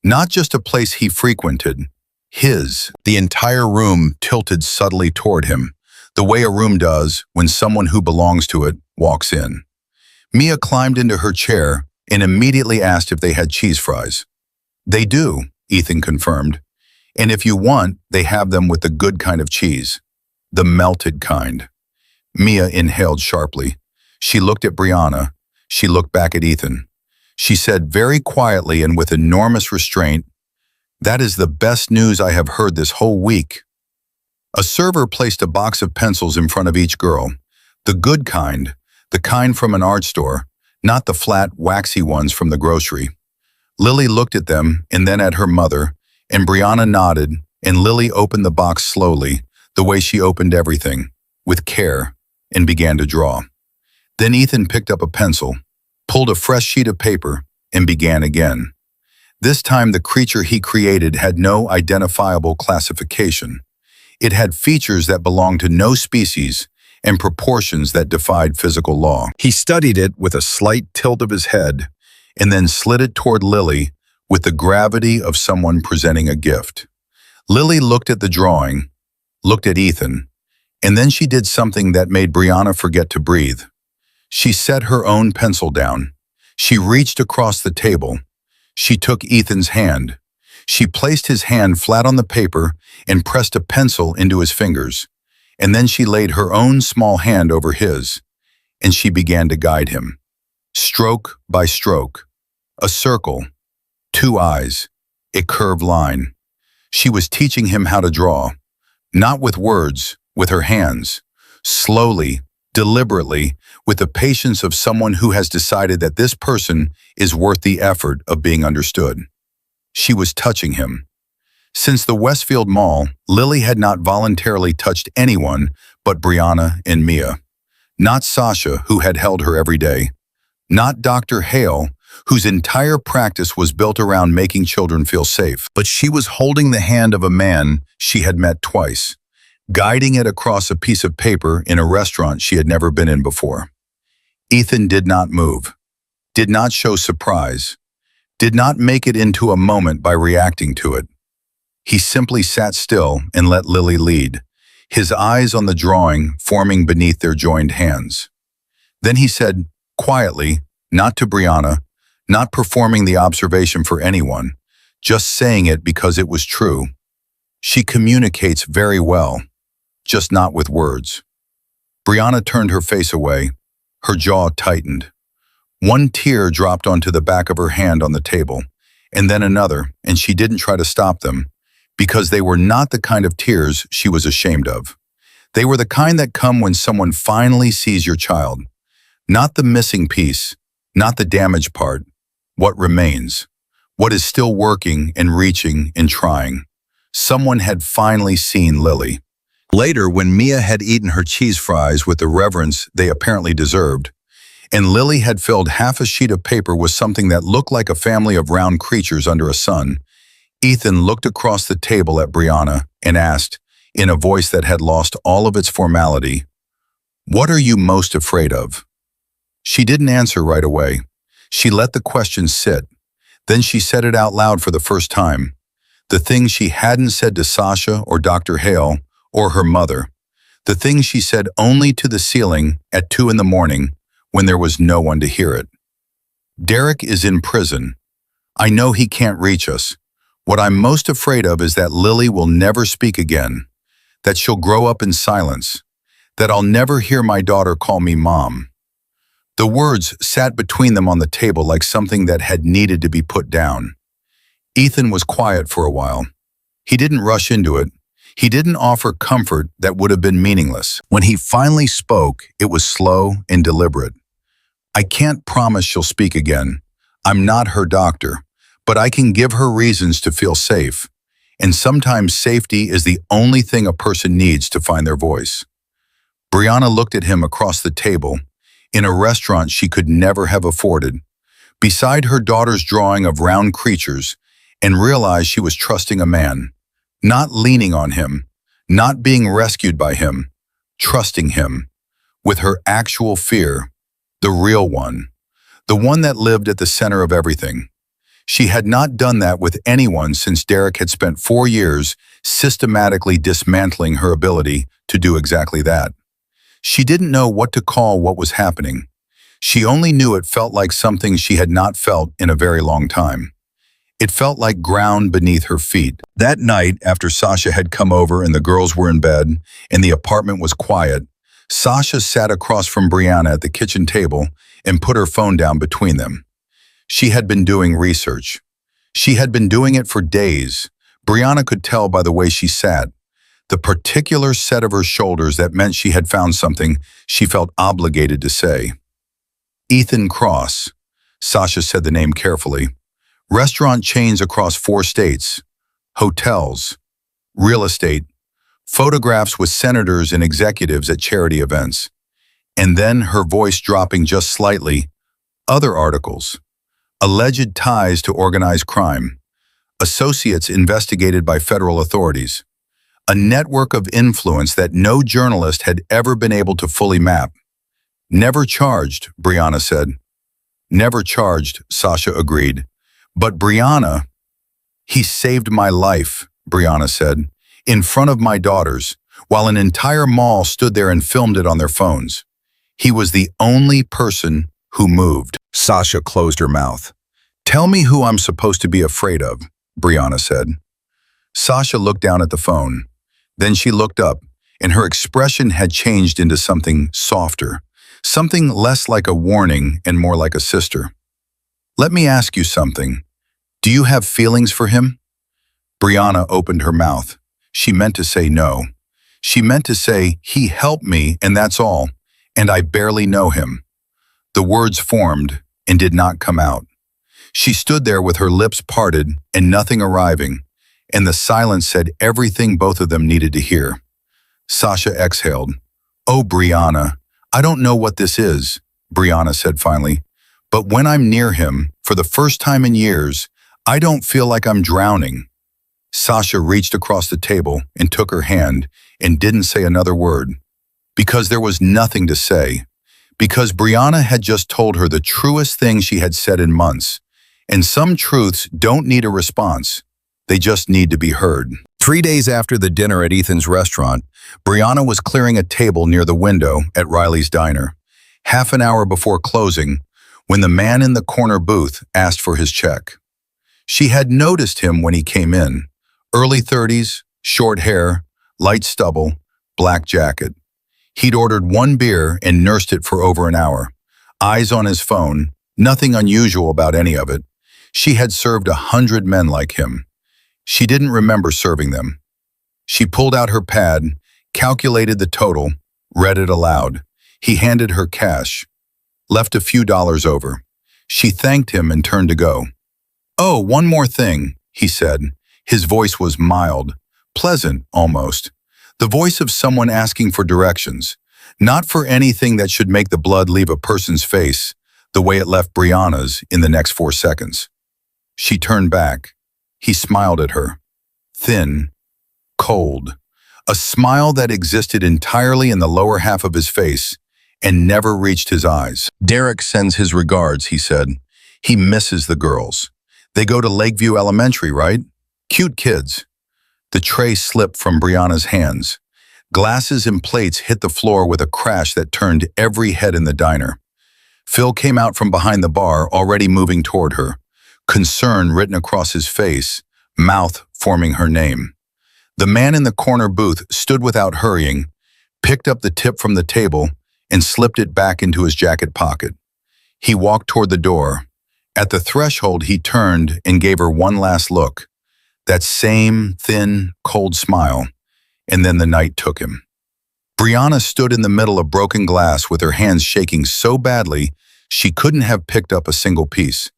Speaker 1: Not just a place he frequented, his. The entire room tilted subtly toward him, the way a room does when someone who belongs to it walks in. Mia climbed into her chair and immediately asked if they had cheese fries. "They do," Ethan confirmed. "And if you want, they have them with the good kind of cheese. The melted kind." Mia inhaled sharply. She looked at Brianna. She looked back at Ethan. She said very quietly and with enormous restraint, "That is the best news I have heard this whole week." A server placed a box of pencils in front of each girl. The good kind, the kind from an art store, not the flat, waxy ones from the grocery. Lily looked at them and then at her mother, and Brianna nodded, and Lily opened the box slowly, the way she opened everything, with care, and began to draw. Then Ethan picked up a pencil, pulled a fresh sheet of paper, and began again. This time the creature he created had no identifiable classification. It had features that belonged to no species and proportions that defied physical law. He studied it with a slight tilt of his head and then slid it toward Lily with the gravity of someone presenting a gift. Lily looked at the drawing, looked at Ethan, and then she did something that made Brianna forget to breathe. She set her own pencil down. She reached across the table. She took Ethan's hand. She placed his hand flat on the paper and pressed a pencil into his fingers. And then she laid her own small hand over his, and she began to guide him. Stroke by stroke. A circle. Two eyes. A curved line. She was teaching him how to draw. Not with words, with her hands. Slowly, deliberately, with the patience of someone who has decided that this person is worth the effort of being understood. She was touching him. Since the Westfield Mall, Lily had not voluntarily touched anyone but Brianna and Mia. Not Sasha, who had held her every day. Not Dr. Hale, whose entire practice was built around making children feel safe. But she was holding the hand of a man she had met twice, guiding it across a piece of paper in a restaurant she had never been in before. Ethan did not move, did not show surprise, did not make it into a moment by reacting to it. He simply sat still and let Lily lead, his eyes on the drawing forming beneath their joined hands. Then he said, quietly, not to Brianna, not performing the observation for anyone, just saying it because it was true. "She communicates very well, just not with words." Brianna turned her face away. Her jaw tightened. One tear dropped onto the back of her hand on the table, and then another, and she didn't try to stop them. because they were not the kind of tears she was ashamed of. They were the kind that come when someone finally sees your child. Not the missing piece, not the damaged part. What remains. What is still working and reaching and trying. Someone had finally seen Lily. Later, when Mia had eaten her cheese fries with the reverence they apparently deserved, and Lily had filled half a sheet of paper with something that looked like a family of round creatures under a sun, Ethan looked across the table at Brianna and asked, in a voice that had lost all of its formality, "What are you most afraid of?" She didn't answer right away. She let the question sit. Then she said it out loud for the first time. The thing she hadn't said to Sasha or Dr. Hale or her mother. The thing she said only to the ceiling at 2 in the morning when there was no one to hear it. Derek is in prison. I know he can't reach us. What I'm most afraid of is that Lily will never speak again, that she'll grow up in silence, that I'll never hear my daughter call me mom. The words sat between them on the table like something that had needed to be put down. Ethan was quiet for a while. He didn't rush into it. He didn't offer comfort that would have been meaningless. When he finally spoke, it was slow and deliberate. I can't promise she'll speak again. I'm not her doctor, but I can give her reasons to feel safe. And sometimes safety is the only thing a person needs to find their voice. Brianna looked at him across the table, in a restaurant she could never have afforded, beside her daughter's drawing of round creatures, and realized she was trusting a man, not leaning on him, not being rescued by him, trusting him, with her actual fear, the real one, the one that lived at the center of everything. She had not done that with anyone since Derek had spent 4 years systematically dismantling her ability to do exactly that. She didn't know what to call what was happening. She only knew it felt like something she had not felt in a very long time. It felt like ground beneath her feet. That night, after Sasha had come over and the girls were in bed and the apartment was quiet, Sasha sat across from Brianna at the kitchen table and put her phone down between them. She had been doing research. She had been doing it for days. Brianna could tell by the way she sat, the particular set of her shoulders that meant she had found something she felt obligated to say. Ethan Cross. Sasha said the name carefully. Restaurant chains across 4 states, hotels, real estate, photographs with senators and executives at charity events. And then her voice dropping just slightly, other articles. Alleged ties to organized crime, associates investigated by federal authorities, a network of influence that no journalist had ever been able to fully map. Never charged, Brianna said. Never charged, Sasha agreed. But Brianna, he saved my life, Brianna said, in front of my daughters, while an entire mall stood there and filmed it on their phones. He was the only person who moved. Sasha closed her mouth. Tell me who I'm supposed to be afraid of, Brianna said. Sasha looked down at the phone. Then she looked up, and her expression had changed into something softer, something less like a warning and more like a sister. Let me ask you something. Do you have feelings for him? Brianna opened her mouth. She meant to say no. She meant to say, he helped me and that's all, and I barely know him. The words formed and did not come out. She stood there with her lips parted and nothing arriving, and the silence said everything both of them needed to hear. Sasha exhaled. Oh, Brianna, I don't know what this is, Brianna said finally, but when I'm near him, for the first time in years, I don't feel like I'm drowning. Sasha reached across the table and took her hand and didn't say another word. Because there was nothing to say. Because Brianna had just told her the truest thing she had said in months. And some truths don't need a response. They just need to be heard. 3 days after the dinner at Ethan's restaurant, Brianna was clearing a table near the window at Riley's diner. Half an hour before closing, when the man in the corner booth asked for his check. She had noticed him when he came in. Early 30s, short hair, light stubble, black jacket. He'd ordered 1 beer and nursed it for over an hour. Eyes on his phone, nothing unusual about any of it. She had served 100 men like him. She didn't remember serving them. She pulled out her pad, calculated the total, read it aloud. He handed her cash, left a few dollars over. She thanked him and turned to go. "Oh, one more thing," he said. His voice was mild, pleasant almost. The voice of someone asking for directions, not for anything that should make the blood leave a person's face, the way it left Brianna's in the next 4 seconds. She turned back. He smiled at her. Thin, cold. A smile that existed entirely in the lower half of his face and never reached his eyes. "Derek sends his regards," he said. "He misses the girls. They go to Lakeview Elementary, right? Cute kids." The tray slipped from Brianna's hands. Glasses and plates hit the floor with a crash that turned every head in the diner. Phil came out from behind the bar, already moving toward her, concern written across his face, mouth forming her name. The man in the corner booth stood without hurrying, picked up the tip from the table, and slipped it back into his jacket pocket. He walked toward the door. At the threshold, he turned and gave her one last look. That same thin, cold smile, and then the night took him. Brianna stood in the middle of broken glass with her hands shaking so badly she couldn't have picked up a single piece.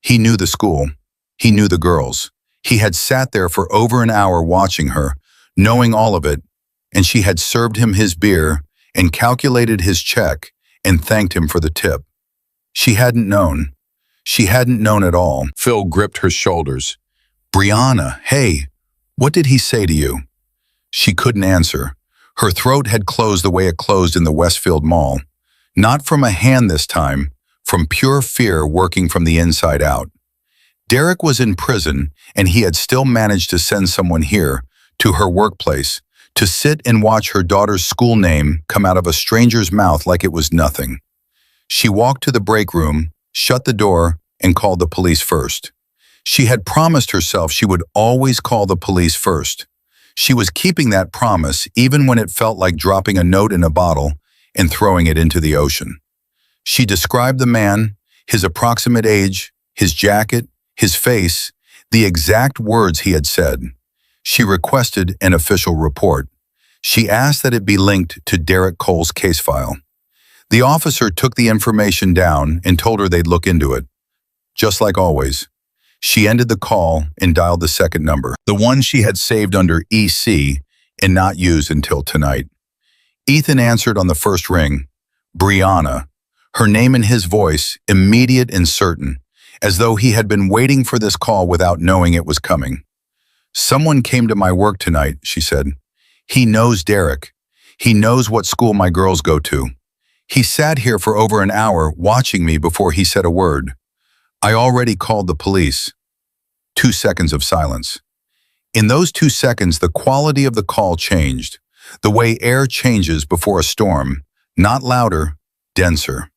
Speaker 1: He knew the school. He knew the girls. He had sat there for over an hour watching her, knowing all of it, and she had served him his beer and calculated his check and thanked him for the tip. She hadn't known. She hadn't known at all. Phil gripped her shoulders. "Brianna, hey, what did he say to you?" She couldn't answer. Her throat had closed the way it closed in the Westfield Mall. Not from a hand this time, from pure fear working from the inside out. Derek was in prison, and he had still managed to send someone here, to her workplace, to sit and watch her daughter's school name come out of a stranger's mouth like it was nothing. She walked to the break room, shut the door, and called the police first. She had promised herself she would always call the police first. She was keeping that promise even when it felt like dropping a note in a bottle and throwing it into the ocean. She described the man, his approximate age, his jacket, his face, the exact words he had said. She requested an official report. She asked that it be linked to Derek Cole's case file. The officer took the information down and told her they'd look into it. Just like always, she ended the call and dialed the second number, the one she had saved under EC and not used until tonight. Ethan answered on the first ring. Brianna, her name and his voice, immediate and certain, as though he had been waiting for this call without knowing it was coming. "Someone came to my work tonight," she said. "He knows Derek. He knows what school my girls go to. He sat here for over an hour watching me before he said a word. I already called the police." 2 seconds of silence. In those 2 seconds, the quality of the call changed, the way air changes before a storm, not louder, denser.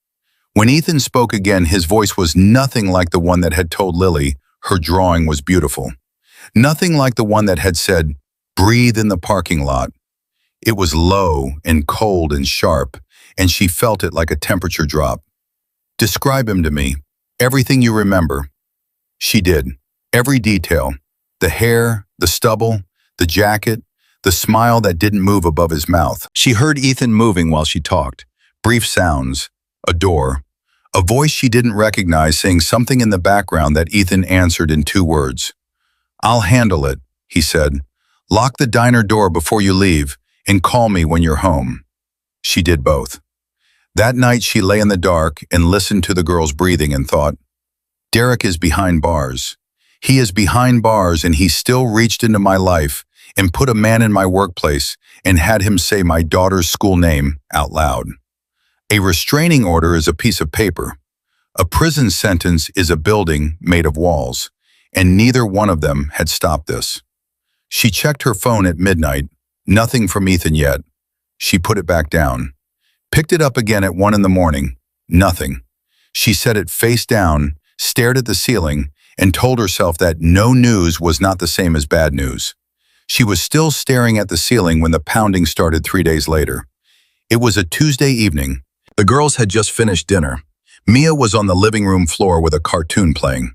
Speaker 1: When Ethan spoke again, his voice was nothing like the one that had told Lily her drawing was beautiful. Nothing like the one that had said, "Breathe in the parking lot." It was low and cold and sharp, and she felt it like a temperature drop. "Describe him to me. Everything you remember." She did. Every detail. The hair, the stubble, the jacket, the smile that didn't move above his mouth. She heard Ethan moving while she talked. Brief sounds. A door. A voice she didn't recognize saying something in the background that Ethan answered in 2 words. "I'll handle it," he said. "Lock the diner door before you leave and call me when you're home." She did both. That night she lay in the dark and listened to the girls breathing and thought, Derek is behind bars. He is behind bars, and he still reached into my life and put a man in my workplace and had him say my daughter's school name out loud. A restraining order is a piece of paper. A prison sentence is a building made of walls, and neither one of them had stopped this. She checked her phone at midnight. Nothing from Ethan yet. She put it back down. Picked it up again at 1 in the morning. Nothing. She set it face down, stared at the ceiling, and told herself that no news was not the same as bad news. She was still staring at the ceiling when the pounding started 3 days later. It was a Tuesday evening. The girls had just finished dinner. Mia was on the living room floor with a cartoon playing.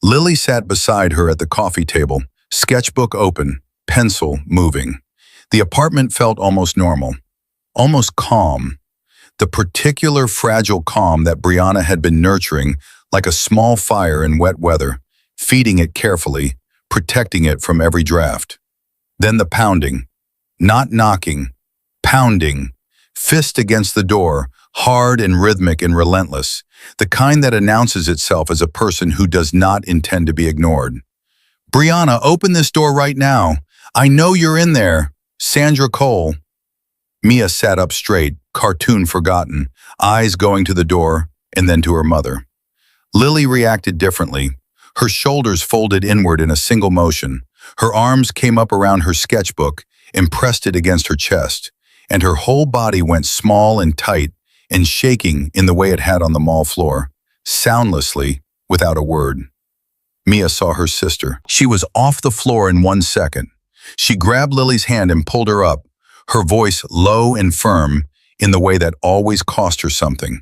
Speaker 1: Lily sat beside her at the coffee table, Sketchbook open, pencil moving. The apartment felt almost normal, almost calm. The particular fragile calm that Brianna had been nurturing like a small fire in wet weather, feeding it carefully, protecting it from every draft. Then the pounding. Not knocking, pounding. Fist against the door, hard and rhythmic and relentless, the kind that announces itself as a person who does not intend to be ignored. "Brianna, open this door right now. I know you're in there. Sandra Cole." Mia sat up straight, cartoon forgotten, eyes going to the door and then to her mother. Lily reacted differently. Her shoulders folded inward in a single motion. Her arms came up around her sketchbook and pressed it against her chest, and her whole body went small and tight and shaking in the way it had on the mall floor, soundlessly, without a word. Mia saw her sister. She was off the floor in 1 second. She grabbed Lily's hand and pulled her up, her voice low and firm in the way that always cost her something,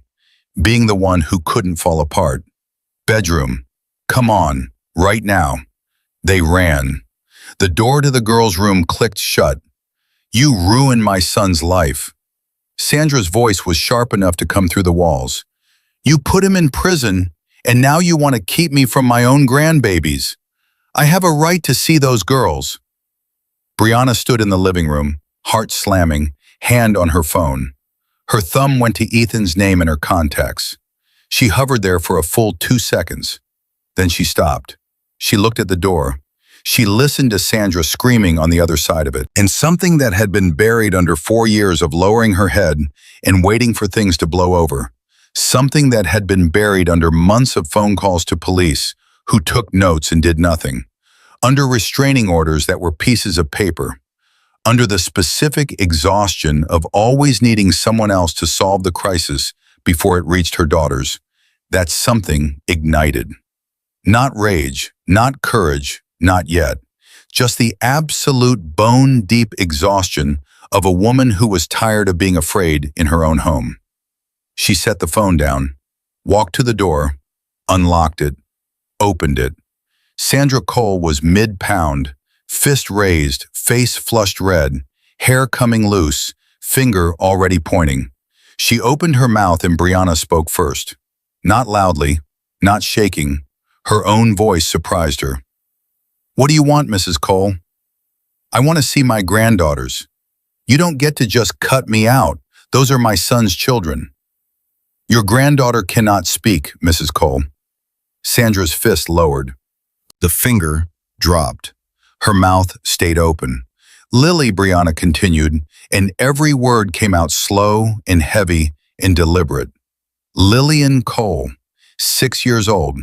Speaker 1: being the one who couldn't fall apart. "Bedroom. Come on, right now." They ran. The door to the girls' room clicked shut. "You ruined my son's life." Sandra's voice was sharp enough to come through the walls. "You put him in prison, and now you want to keep me from my own grandbabies. I have a right to see those girls." Brianna stood in the living room, heart slamming, hand on her phone. Her thumb went to Ethan's name in her contacts. She hovered there for a full 2 seconds. Then she stopped. She looked at the door. She listened to Sandra screaming on the other side of it, and something that had been buried under 4 years of lowering her head and waiting for things to blow over. Something that had been buried under months of phone calls to police, who took notes and did nothing. Under restraining orders that were pieces of paper. Under the specific exhaustion of always needing someone else to solve the crisis before it reached her daughters. That something ignited. Not rage, not courage, not yet. Just the absolute bone-deep exhaustion of a woman who was tired of being afraid in her own home. She set the phone down, walked to the door, unlocked it, opened it. Sandra Cole was mid-pound, fist raised, face flushed red, hair coming loose, finger already pointing. She opened her mouth and Brianna spoke first. Not loudly, not shaking. Her own voice surprised her. "What do you want, Mrs. Cole?" "I want to see my granddaughters." "You don't get to just cut me out. Those are my son's children." "Your granddaughter cannot speak, Mrs. Cole." Sandra's fist lowered. The finger dropped. Her mouth stayed open. "Lily," Brianna continued, and every word came out slow and heavy and deliberate. "Lillian Cole, 6 years old.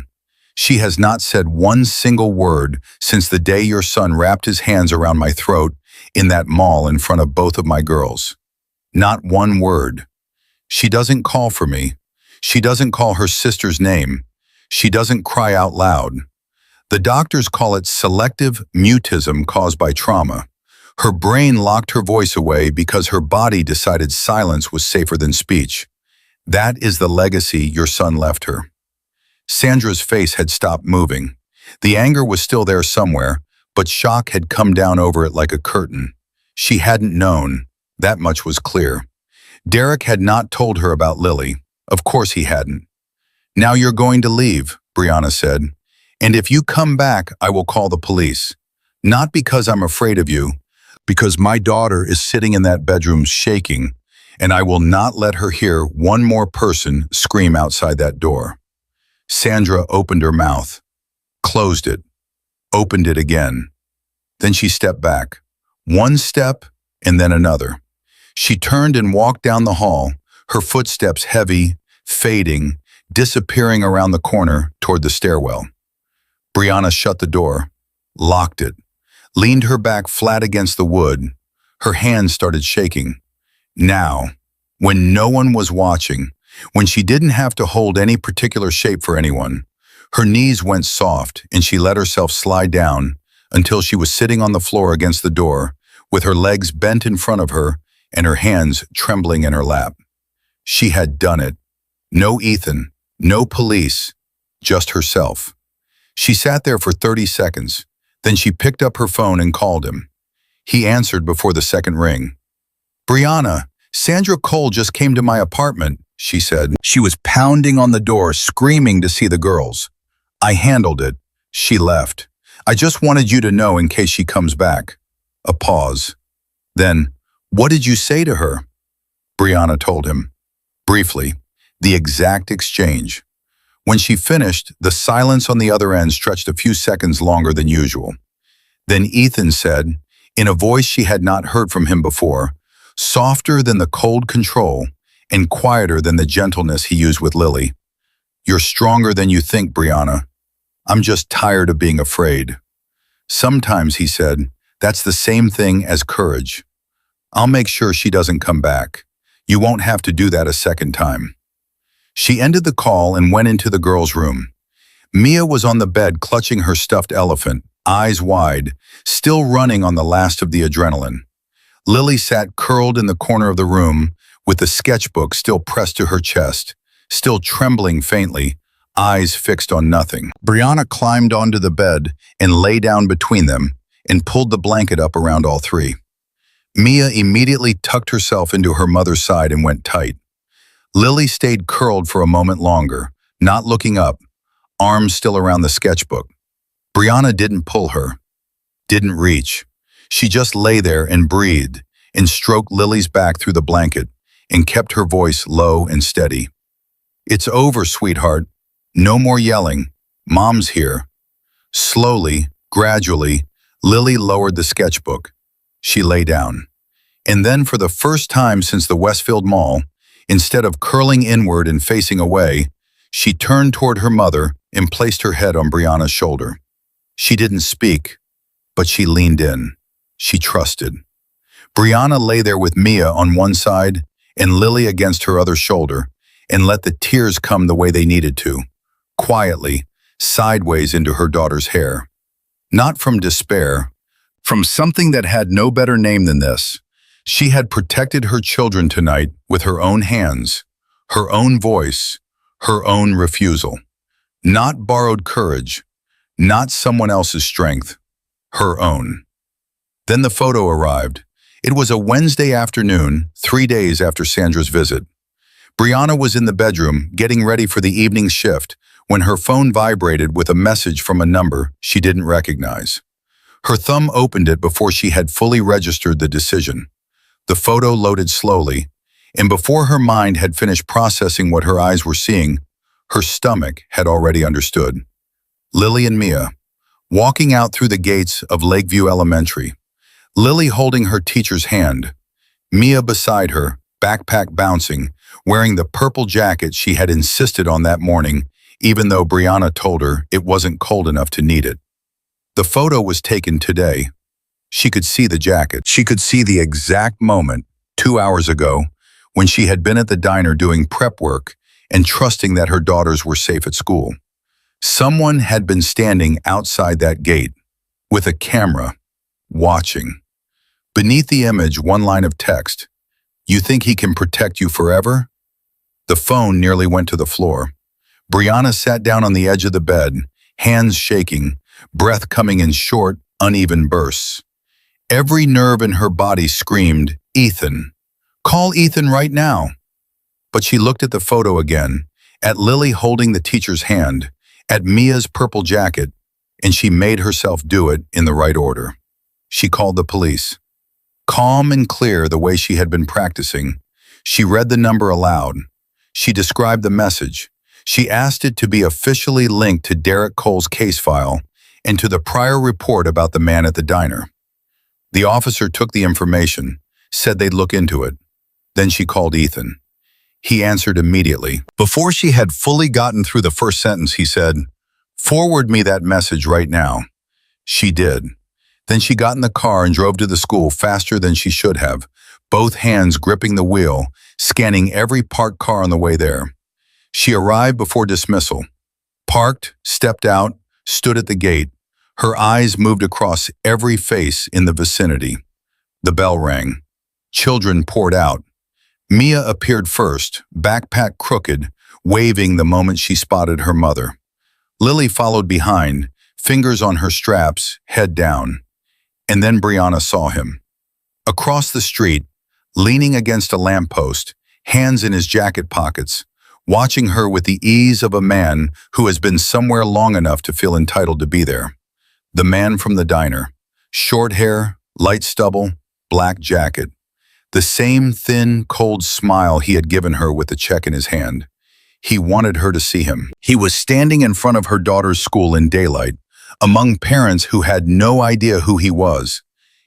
Speaker 1: She has not said one single word since the day your son wrapped his hands around my throat in that mall in front of both of my girls. Not one word. She doesn't call for me. She doesn't call her sister's name. She doesn't cry out loud. The doctors call it selective mutism caused by trauma. Her brain locked her voice away because her body decided silence was safer than speech. That is the legacy your son left her." Sandra's face had stopped moving. The anger was still there somewhere, but shock had come down over it like a curtain. She hadn't known. That much was clear. Derek had not told her about Lily. Of course he hadn't. "Now you're going to leave," Brianna said. "And if you come back, I will call the police. Not because I'm afraid of you, because my daughter is sitting in that bedroom shaking, and I will not let her hear one more person scream outside that door." Sandra opened her mouth, closed it, opened it again. Then she stepped back. One step and then another. She turned and walked down the hall, her footsteps heavy, fading, disappearing around the corner toward the stairwell. Brianna shut the door, locked it, leaned her back flat against the wood. Her hands started shaking. Now, when no one was watching, when she didn't have to hold any particular shape for anyone, her knees went soft and she let herself slide down until she was sitting on the floor against the door, with her legs bent in front of her and her hands trembling in her lap. She had done it. No Ethan, no police, just herself. She sat there for 30 seconds, Then she picked up her phone and called him. He answered before the second ring. "Brianna, Sandra Cole just came to my apartment," she said. She was pounding on the door, screaming to see the girls. "I handled it. She left. I just wanted you to know in case she comes back." A pause. Then, "What did you say to her?" Brianna told him. Briefly, the exact exchange. When she finished, the silence on the other end stretched a few seconds longer than usual. Then Ethan said, in a voice she had not heard from him before, softer than the cold control and quieter than the gentleness he used with Lily, "You're stronger than you think, Brianna. I'm just tired of being afraid." "Sometimes," he said, "that's the same thing as courage. I'll make sure she doesn't come back. You won't have to do that a second time." She ended the call and went into the girls' room. Mia was on the bed clutching her stuffed elephant, eyes wide, still running on the last of the adrenaline. Lily sat curled in the corner of the room, with the sketchbook still pressed to her chest, still trembling faintly, eyes fixed on nothing. Brianna climbed onto the bed and lay down between them and pulled the blanket up around all three. Mia immediately tucked herself into her mother's side and went tight. Lily stayed curled for a moment longer, not looking up, arms still around the sketchbook. Brianna didn't pull her, didn't reach. She just lay there and breathed and stroked Lily's back through the blanket and kept her voice low and steady. "It's over, sweetheart. No more yelling. Mom's here." Slowly, gradually, Lily lowered the sketchbook. She lay down. And then for the first time since the Westfield Mall, instead of curling inward and facing away, she turned toward her mother and placed her head on Brianna's shoulder. She didn't speak, but she leaned in. She trusted. Brianna lay there with Mia on one side and Lily against her other shoulder and let the tears come the way they needed to, quietly, sideways into her daughter's hair. Not from despair, from something that had no better name than this. She had protected her children tonight with her own hands, her own voice, her own refusal. Not borrowed courage, not someone else's strength, her own. Then the photo arrived. It was a Wednesday afternoon, 3 days after Sandra's visit. Brianna was in the bedroom, getting ready for the evening shift, when her phone vibrated with a message from a number she didn't recognize. Her thumb opened it before she had fully registered the decision. The photo loaded slowly, and before her mind had finished processing what her eyes were seeing, her stomach had already understood. Lily and Mia, walking out through the gates of Lakeview Elementary. Lily holding her teacher's hand, Mia beside her, backpack bouncing, wearing the purple jacket she had insisted on that morning, even though Brianna told her it wasn't cold enough to need it. The photo was taken today. She could see the jacket. She could see the exact moment, 2 hours ago, when she had been at the diner doing prep work and trusting that her daughters were safe at school. Someone had been standing outside that gate, with a camera, watching. Beneath the image, one line of text, "You think he can protect you forever?" The phone nearly went to the floor. Brianna sat down on the edge of the bed, hands shaking, breath coming in short, uneven bursts. Every nerve in her body screamed, "Ethan! Call Ethan right now!" But she looked at the photo again, at Lily holding the teacher's hand, at Mia's purple jacket, and she made herself do it in the right order. She called the police. Calm and clear the way she had been practicing, she read the number aloud. She described the message. She asked it to be officially linked to Derek Cole's case file and to the prior report about the man at the diner. The officer took the information, said they'd look into it. Then she called Ethan. He answered immediately. Before she had fully gotten through the first sentence, he said, "Forward me that message right now." She did. Then she got in the car and drove to the school faster than she should have, both hands gripping the wheel, scanning every parked car on the way there. She arrived before dismissal. Parked, stepped out, stood at the gate. Her eyes moved across every face in the vicinity. The bell rang. Children poured out. Mia appeared first, backpack crooked, waving the moment she spotted her mother. Lily followed behind, fingers on her straps, head down. And then Brianna saw him. Across the street, leaning against a lamppost, hands in his jacket pockets, watching her with the ease of a man who has been somewhere long enough to feel entitled to be there. The man from the diner. Short hair, light stubble, black jacket. The same thin, cold smile he had given her with the check in his hand. He wanted her to see him. He was standing in front of her daughter's school in daylight, among parents who had no idea who he was,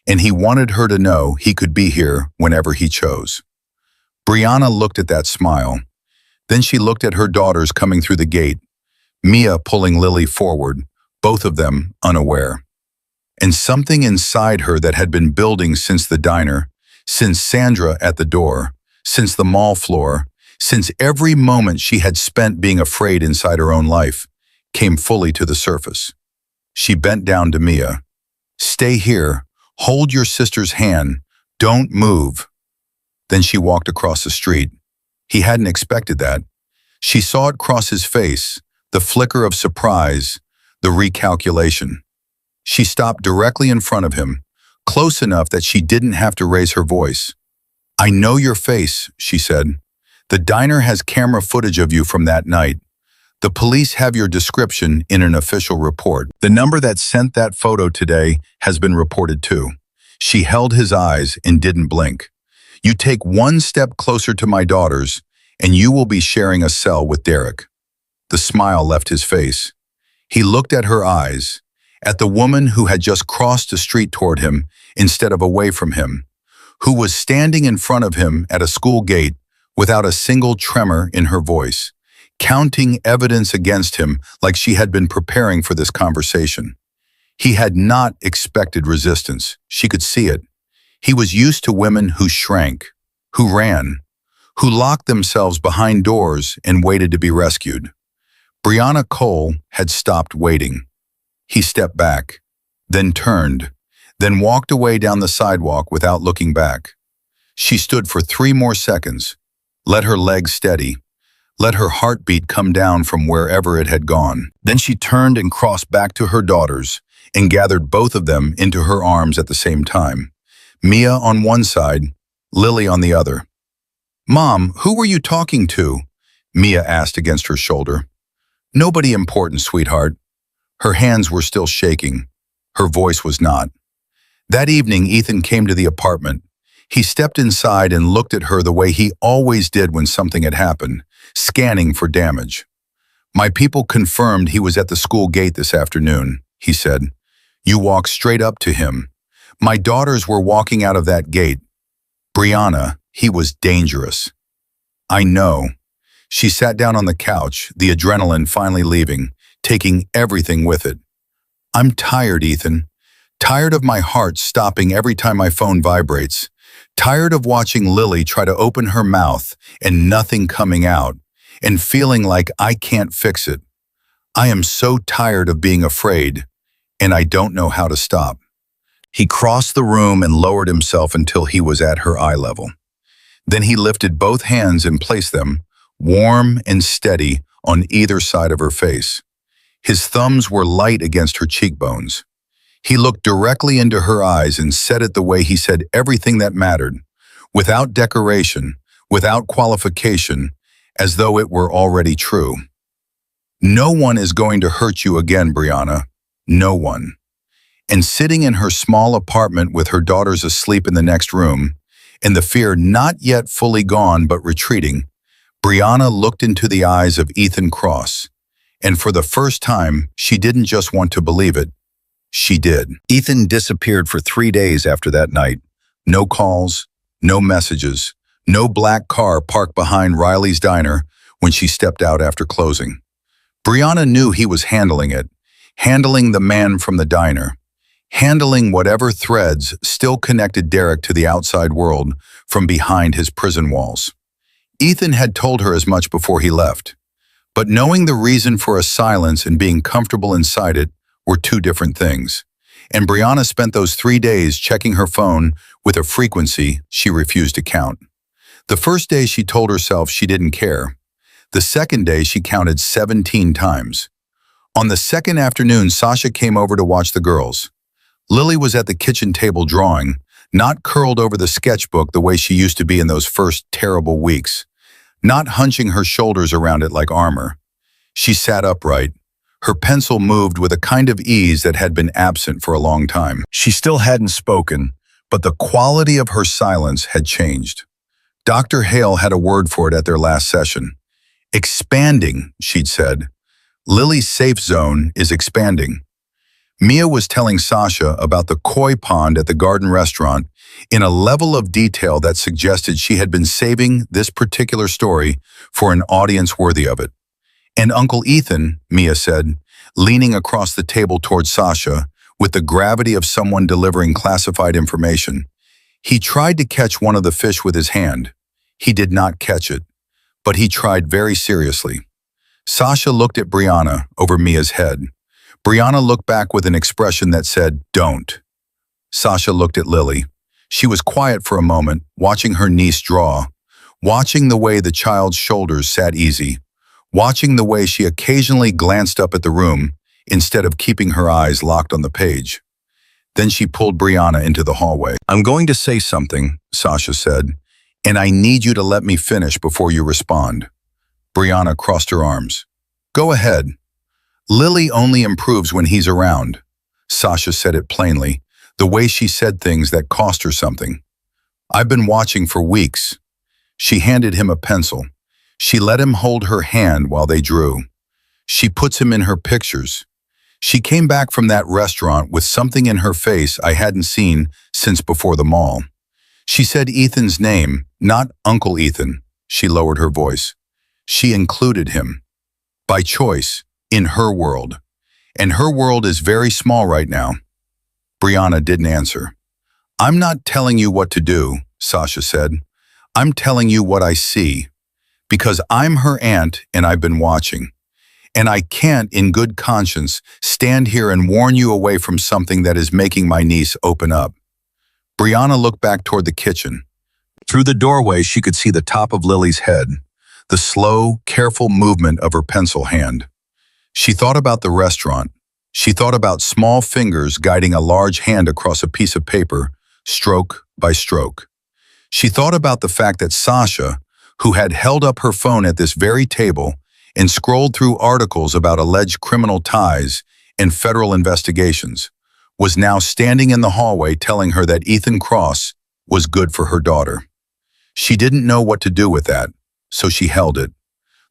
Speaker 1: and he wanted her to know he could be here whenever he chose. Brianna looked at that smile. Then she looked at her daughters coming through the gate, Mia pulling Lily forward, both of them unaware. And something inside her that had been building since the diner, since Sandra at the door, since the mall floor, since every moment she had spent being afraid inside her own life, came fully to the surface. She bent down to Mia. "Stay here. Hold your sister's hand. Don't move." Then she walked across the street. He hadn't expected that. She saw it cross his face, the flicker of surprise, the recalculation. She stopped directly in front of him, close enough that she didn't have to raise her voice. "I know your face," she said. "The diner has camera footage of you from that night. The police have your description in an official report. The number that sent that photo today has been reported too." She held his eyes and didn't blink. "You take one step closer to my daughters, and you will be sharing a cell with Derek." The smile left his face. He looked at her eyes, at the woman who had just crossed the street toward him instead of away from him, who was standing in front of him at a school gate without a single tremor in her voice, counting evidence against him like she had been preparing for this conversation. He had not expected resistance. She could see it. He was used to women who shrank, who ran, who locked themselves behind doors and waited to be rescued. Brianna Cole had stopped waiting. He stepped back, then turned, then walked away down the sidewalk without looking back. She stood for 3 more seconds, let her legs steady, let her heartbeat come down from wherever it had gone. Then she turned and crossed back to her daughters and gathered both of them into her arms at the same time. Mia on one side, Lily on the other. "Mom, who were you talking to?" Mia asked against her shoulder. "Nobody important, sweetheart." Her hands were still shaking. Her voice was not. That evening, Ethan came to the apartment. He stepped inside and looked at her the way he always did when something had happened, scanning for damage. "My people confirmed he was at the school gate this afternoon," he said. "You walked straight up to him. My daughters were walking out of that gate. Brianna, he was dangerous." "I know." She sat down on the couch, the adrenaline finally leaving, taking everything with it. "I'm tired, Ethan. Tired of my heart stopping every time my phone vibrates. Tired of watching Lily try to open her mouth and nothing coming out, and feeling like I can't fix it. I am so tired of being afraid, and I don't know how to stop." He crossed the room and lowered himself until he was at her eye level. Then he lifted both hands and placed them, warm and steady, on either side of her face. His thumbs were light against her cheekbones. He looked directly into her eyes and said it the way he said everything that mattered, without decoration, without qualification, as though it were already true. "No one is going to hurt you again, Brianna. No one." And sitting in her small apartment with her daughters asleep in the next room, and the fear not yet fully gone but retreating, Brianna looked into the eyes of Ethan Cross. And for the first time, she didn't just want to believe it. She did. Ethan disappeared for 3 days after that night. No calls, no messages, no black car parked behind Riley's diner when she stepped out after closing. Brianna knew he was handling it, handling the man from the diner, handling whatever threads still connected Derek to the outside world from behind his prison walls. Ethan had told her as much before he left. But knowing the reason for a silence and being comfortable inside it were 2 different things. And Brianna spent those 3 days checking her phone with a frequency she refused to count. The first day she told herself she didn't care. The second day she counted 17 times. On the second afternoon, Sasha came over to watch the girls. Lily was at the kitchen table drawing, not curled over the sketchbook the way she used to be in those first terrible weeks, not hunching her shoulders around it like armor. She sat upright. Her pencil moved with a kind of ease that had been absent for a long time. She still hadn't spoken, but the quality of her silence had changed. Dr. Hale had a word for it at their last session. Expanding, she'd said. Lily's safe zone is expanding. Mia was telling Sasha about the koi pond at the garden restaurant in a level of detail that suggested she had been saving this particular story for an audience worthy of it. And Uncle Ethan, Mia said, leaning across the table towards Sasha with the gravity of someone delivering classified information. He tried to catch one of the fish with his hand. He did not catch it, but he tried very seriously. Sasha looked at Brianna over Mia's head. Brianna looked back with an expression that said, "Don't." Sasha looked at Lily. She was quiet for a moment, watching her niece draw, watching the way the child's shoulders sat easy, watching the way she occasionally glanced up at the room instead of keeping her eyes locked on the page. Then she pulled Brianna into the hallway. "I'm going to say something," Sasha said, "and I need you to let me finish before you respond." Brianna crossed her arms. "Go ahead." "Lily only improves when he's around." Sasha said it plainly, the way she said things that cost her something. "I've been watching for weeks." She handed him a pencil. She let him hold her hand while they drew. "She puts him in her pictures. She came back from that restaurant with something in her face I hadn't seen since before the mall. She said Ethan's name, not Uncle Ethan." She lowered her voice. "She included him. By choice, in her world. And her world is very small right now." Brianna didn't answer. "I'm not telling you what to do," Sasha said. "I'm telling you what I see. Because I'm her aunt and I've been watching. And I can't, in good conscience, stand here and warn you away from something that is making my niece open up." Brianna looked back toward the kitchen. Through the doorway, she could see the top of Lily's head, the slow, careful movement of her pencil hand. She thought about the restaurant. She thought about small fingers guiding a large hand across a piece of paper, stroke by stroke. She thought about the fact that Sasha, who had held up her phone at this very table and scrolled through articles about alleged criminal ties and federal investigations, was now standing in the hallway telling her that Ethan Cross was good for her daughter. She didn't know what to do with that, so she held it.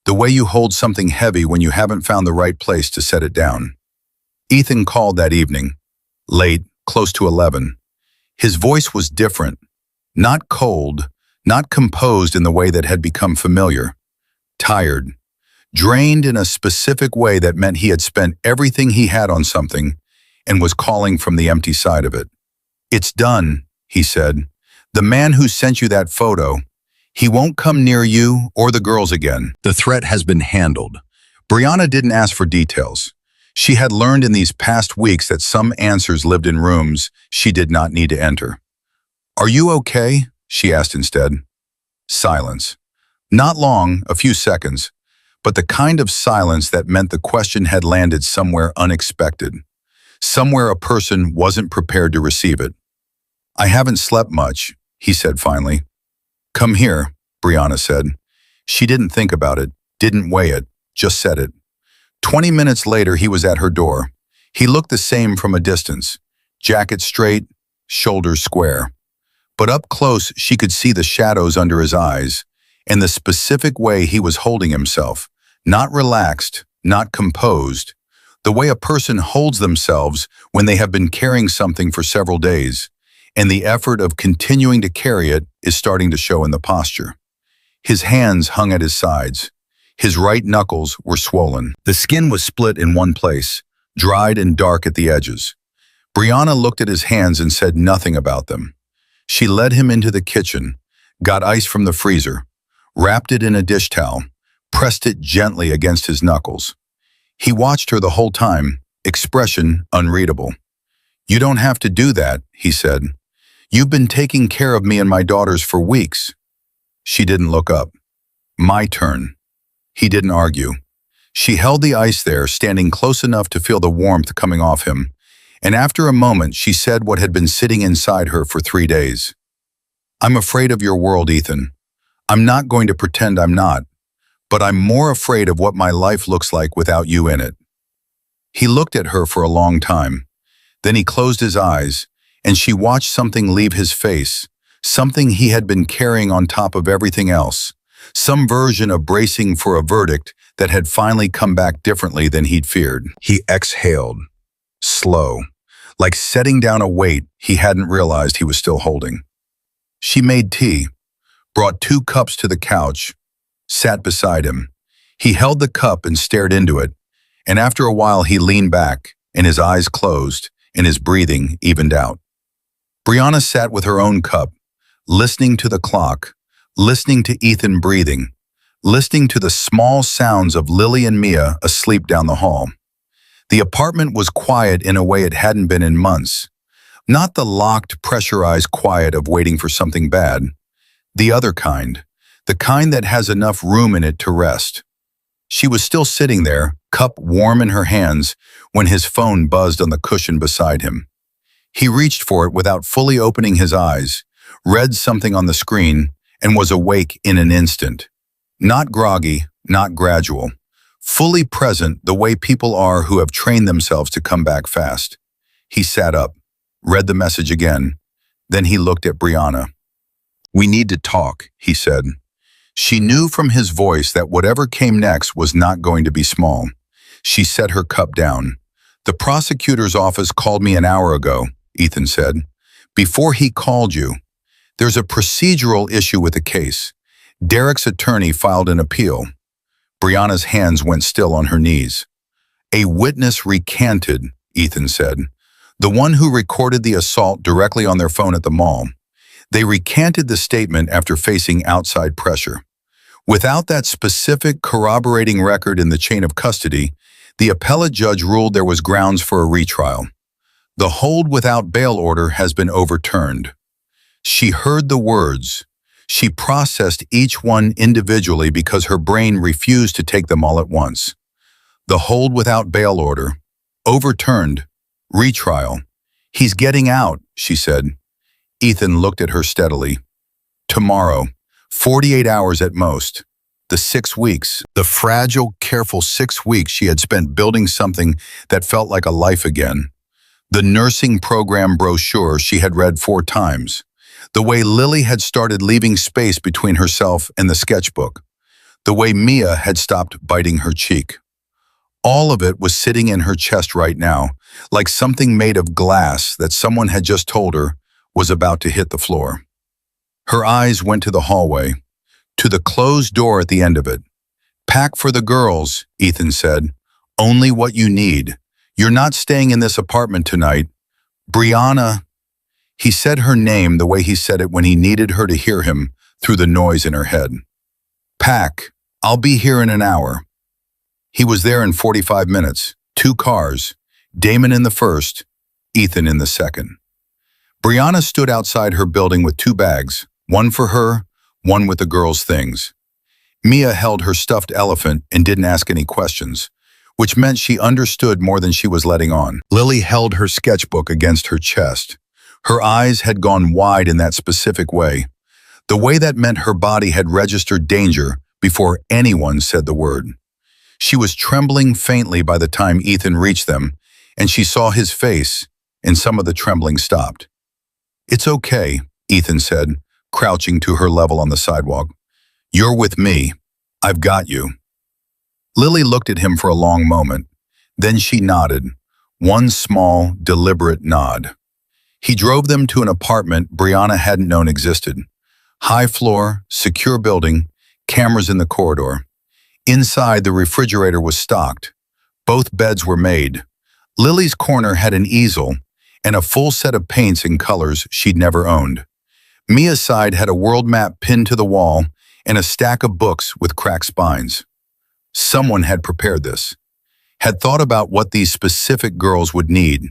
Speaker 1: The way you hold something heavy when you haven't found the right place to set it down. Ethan called that evening, late, close to 11. His voice was different, not cold, not composed in the way that had become familiar. Tired, drained in a specific way that meant he had spent everything he had on something and was calling from the empty side of it. "It's done," he said. "The man who sent you that photo, he won't come near you or the girls again. The threat has been handled." Brianna didn't ask for details. She had learned in these past weeks that some answers lived in rooms she did not need to enter. "Are you okay?" she asked instead. Silence. Not long, a few seconds, but the kind of silence that meant the question had landed somewhere unexpected, somewhere a person wasn't prepared to receive it. "I haven't slept much," he said finally. "Come here," Brianna said. She didn't think about it, didn't weigh it, just said it. 20 minutes later, he was at her door. He looked the same from a distance, jacket straight, shoulders square. But up close, she could see the shadows under his eyes and the specific way he was holding himself, not relaxed, not composed, the way a person holds themselves when they have been carrying something for several days, and the effort of continuing to carry it is starting to show in the posture. His hands hung at his sides. His right knuckles were swollen. The skin was split in one place, dried and dark at the edges. Brianna looked at his hands and said nothing about them. She led him into the kitchen, got ice from the freezer, wrapped it in a dish towel, pressed it gently against his knuckles. He watched her the whole time, expression unreadable. "You don't have to do that," he said. "You've been taking care of me and my daughters for weeks." She didn't look up. "My turn." He didn't argue. She held the ice there, standing close enough to feel the warmth coming off him, and after a moment she said what had been sitting inside her for 3 days. "I'm afraid of your world, Ethan. I'm not going to pretend I'm not, but I'm more afraid of what my life looks like without you in it." He looked at her for a long time. Then he closed his eyes, and she watched something leave his face, something he had been carrying on top of everything else, some version of bracing for a verdict that had finally come back differently than he'd feared. He exhaled, slow, like setting down a weight he hadn't realized he was still holding. She made tea, brought 2 cups to the couch, sat beside him. He held the cup and stared into it, and after a while he leaned back, and his eyes closed, and his breathing evened out. Brianna sat with her own cup, listening to the clock, listening to Ethan breathing, listening to the small sounds of Lily and Mia asleep down the hall. The apartment was quiet in a way it hadn't been in months. Not the locked, pressurized quiet of waiting for something bad. The other kind, the kind that has enough room in it to rest. She was still sitting there, cup warm in her hands, when his phone buzzed on the cushion beside him. He reached for it without fully opening his eyes, read something on the screen, and was awake in an instant. Not groggy, not gradual. Fully present the way people are who have trained themselves to come back fast. He sat up, read the message again. Then he looked at Brianna. "We need to talk," he said. She knew from his voice that whatever came next was not going to be small. She set her cup down. "The prosecutor's office called me an hour ago," Ethan said. "Before he called you. There's a procedural issue with the case. Derek's attorney filed an appeal." Brianna's hands went still on her knees. "A witness recanted," Ethan said. "The one who recorded the assault directly on their phone at the mall. They recanted the statement after facing outside pressure. Without that specific corroborating record in the chain of custody, the appellate judge ruled there was grounds for a retrial. The hold without bail order has been overturned." She heard the words. She processed each one individually because her brain refused to take them all at once. The hold without bail order, overturned, retrial. "He's getting out," she said. Ethan looked at her steadily. "Tomorrow, 48 hours at most. The 6 weeks, the fragile, careful 6 weeks she had spent building something that felt like a life again. The nursing program brochure she had read 4 times. The way Lily had started leaving space between herself and the sketchbook. The way Mia had stopped biting her cheek. All of it was sitting in her chest right now, like something made of glass that someone had just told her was about to hit the floor. Her eyes went to the hallway, to the closed door at the end of it. "Pack for the girls," Ethan said. "Only what you need. You're not staying in this apartment tonight. Brianna." He said her name the way he said it when he needed her to hear him through the noise in her head. "Pack. I'll be here in an hour." He was there in 45 minutes. 2 cars. Damon in the first, Ethan in the second. Brianna stood outside her building with 2 bags, one for her, one with the girls' things. Mia held her stuffed elephant and didn't ask any questions, which meant she understood more than she was letting on. Lily held her sketchbook against her chest. Her eyes had gone wide in that specific way, the way that meant her body had registered danger before anyone said the word. She was trembling faintly by the time Ethan reached them, and she saw his face, and some of the trembling stopped. "It's okay," Ethan said, crouching to her level on the sidewalk. "You're with me. I've got you." Lily looked at him for a long moment. Then she nodded, one small, deliberate nod. He drove them to an apartment Brianna hadn't known existed. High floor, secure building, cameras in the corridor. Inside, the refrigerator was stocked. Both beds were made. Lily's corner had an easel and a full set of paints in colors she'd never owned. Mia's side had a world map pinned to the wall and a stack of books with cracked spines. Someone had prepared this, had thought about what these specific girls would need,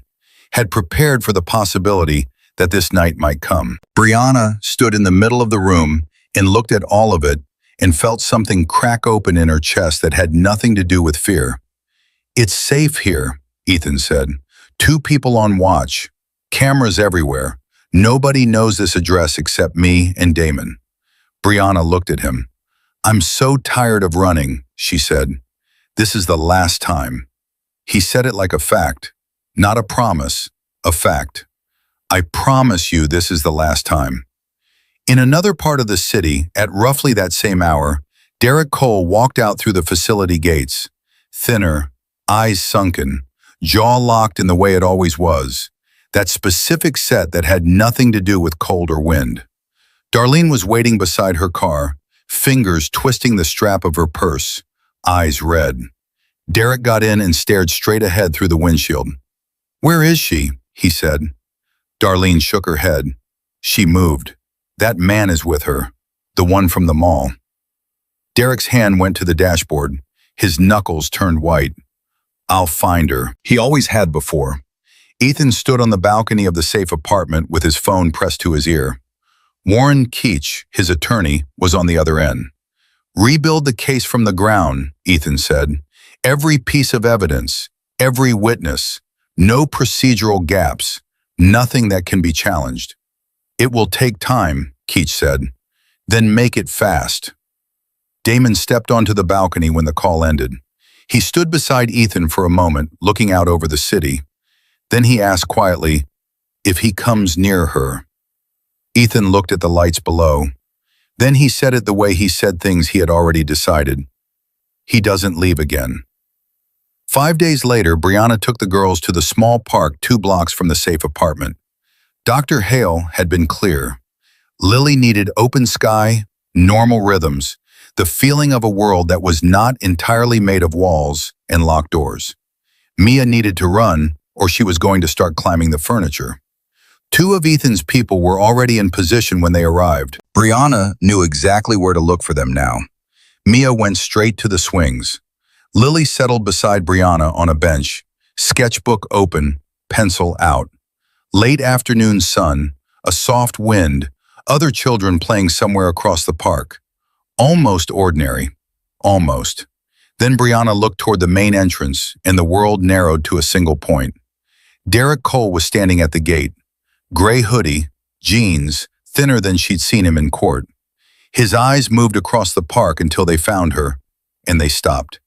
Speaker 1: had prepared for the possibility that this night might come. Brianna stood in the middle of the room and looked at all of it and felt something crack open in her chest that had nothing to do with fear. "It's safe here," Ethan said. "Two people on watch. Cameras everywhere. Nobody knows this address except me and Damon." Brianna looked at him. "I'm so tired of running," she said. "This is the last time." He said it like a fact, not a promise, a fact. "I promise you this is the last time." In another part of the city, at roughly that same hour, Derek Cole walked out through the facility gates. Thinner, eyes sunken, jaw locked in the way it always was. That specific set that had nothing to do with cold or wind. Darlene was waiting beside her car, fingers twisting the strap of her purse, eyes red. Derek got in and stared straight ahead through the windshield. "Where is she?" he said. Darlene shook her head. "She moved. That man is with her, the one from the mall." Derek's hand went to the dashboard. His knuckles turned white. "I'll find her." He always had before. Ethan stood on the balcony of the safe apartment with his phone pressed to his ear. Warren Keach, his attorney, was on the other end. "Rebuild the case from the ground," Ethan said. "Every piece of evidence, every witness, no procedural gaps, nothing that can be challenged." "It will take time," Keach said. "Then make it fast." Damon stepped onto the balcony when the call ended. He stood beside Ethan for a moment, looking out over the city. Then he asked quietly, "If he comes near her?" Ethan looked at the lights below. Then he said it the way he said things he had already decided. "He doesn't leave again." 5 days later, Brianna took the girls to the small park 2 blocks from the safe apartment. Dr. Hale had been clear. Lily needed open sky, normal rhythms, the feeling of a world that was not entirely made of walls and locked doors. Mia needed to run, or she was going to start climbing the furniture. 2 of Ethan's people were already in position when they arrived. Brianna knew exactly where to look for them now. Mia went straight to the swings. Lily settled beside Brianna on a bench, sketchbook open, pencil out. Late afternoon sun, a soft wind, other children playing somewhere across the park. Almost ordinary. Almost. Then Brianna looked toward the main entrance, and the world narrowed to a single point. Derek Cole was standing at the gate. Gray hoodie, jeans, thinner than she'd seen him in court. His eyes moved across the park until they found her, and they stopped.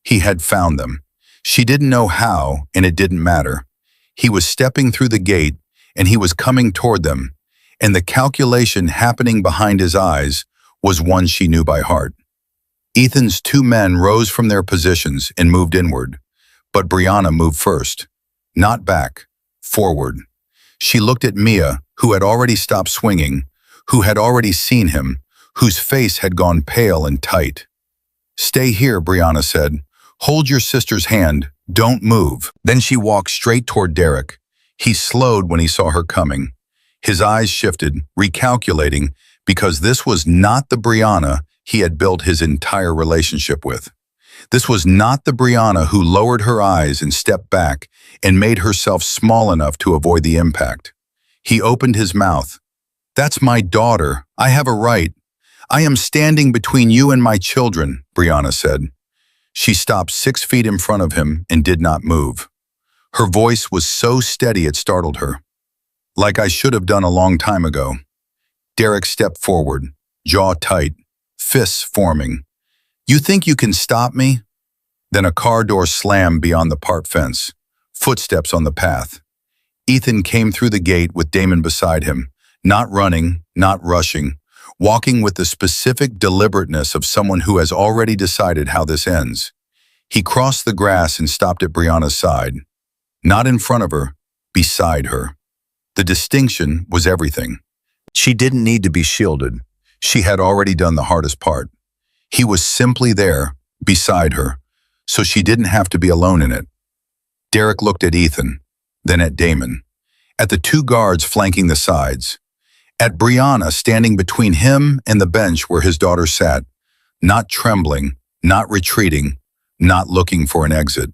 Speaker 1: He had found them. She didn't know how, and it didn't matter. He was stepping through the gate, and he was coming toward them, and the calculation happening behind his eyes was one she knew by heart. Ethan's 2 men rose from their positions and moved inward, but Brianna moved first. Not back, forward. She looked at Mia, who had already stopped swinging, who had already seen him, whose face had gone pale and tight. "Stay here," Brianna said. "Hold your sister's hand. Don't move." Then she walked straight toward Derek. He slowed when he saw her coming. His eyes shifted, recalculating, because this was not the Brianna he had built his entire relationship with. This was not the Brianna who lowered her eyes and stepped back and made herself small enough to avoid the impact. He opened his mouth. "That's my daughter. I have a right. I am standing between you and my children," Brianna said. She stopped 6 feet in front of him and did not move. Her voice was so steady it startled her. "Like I should have done a long time ago." Derek stepped forward, jaw tight, fists forming. "You think you can stop me?" Then a car door slammed beyond the park fence. Footsteps on the path. Ethan came through the gate with Damon beside him, not running, not rushing, walking with the specific deliberateness of someone who has already decided how this ends. He crossed the grass and stopped at Brianna's side. Not in front of her, beside her. The distinction was everything. She didn't need to be shielded. She had already done the hardest part. He was simply there, beside her, so she didn't have to be alone in it. Derek looked at Ethan, then at Damon, at the 2 guards flanking the sides, at Brianna standing between him and the bench where his daughter sat, not trembling, not retreating, not looking for an exit.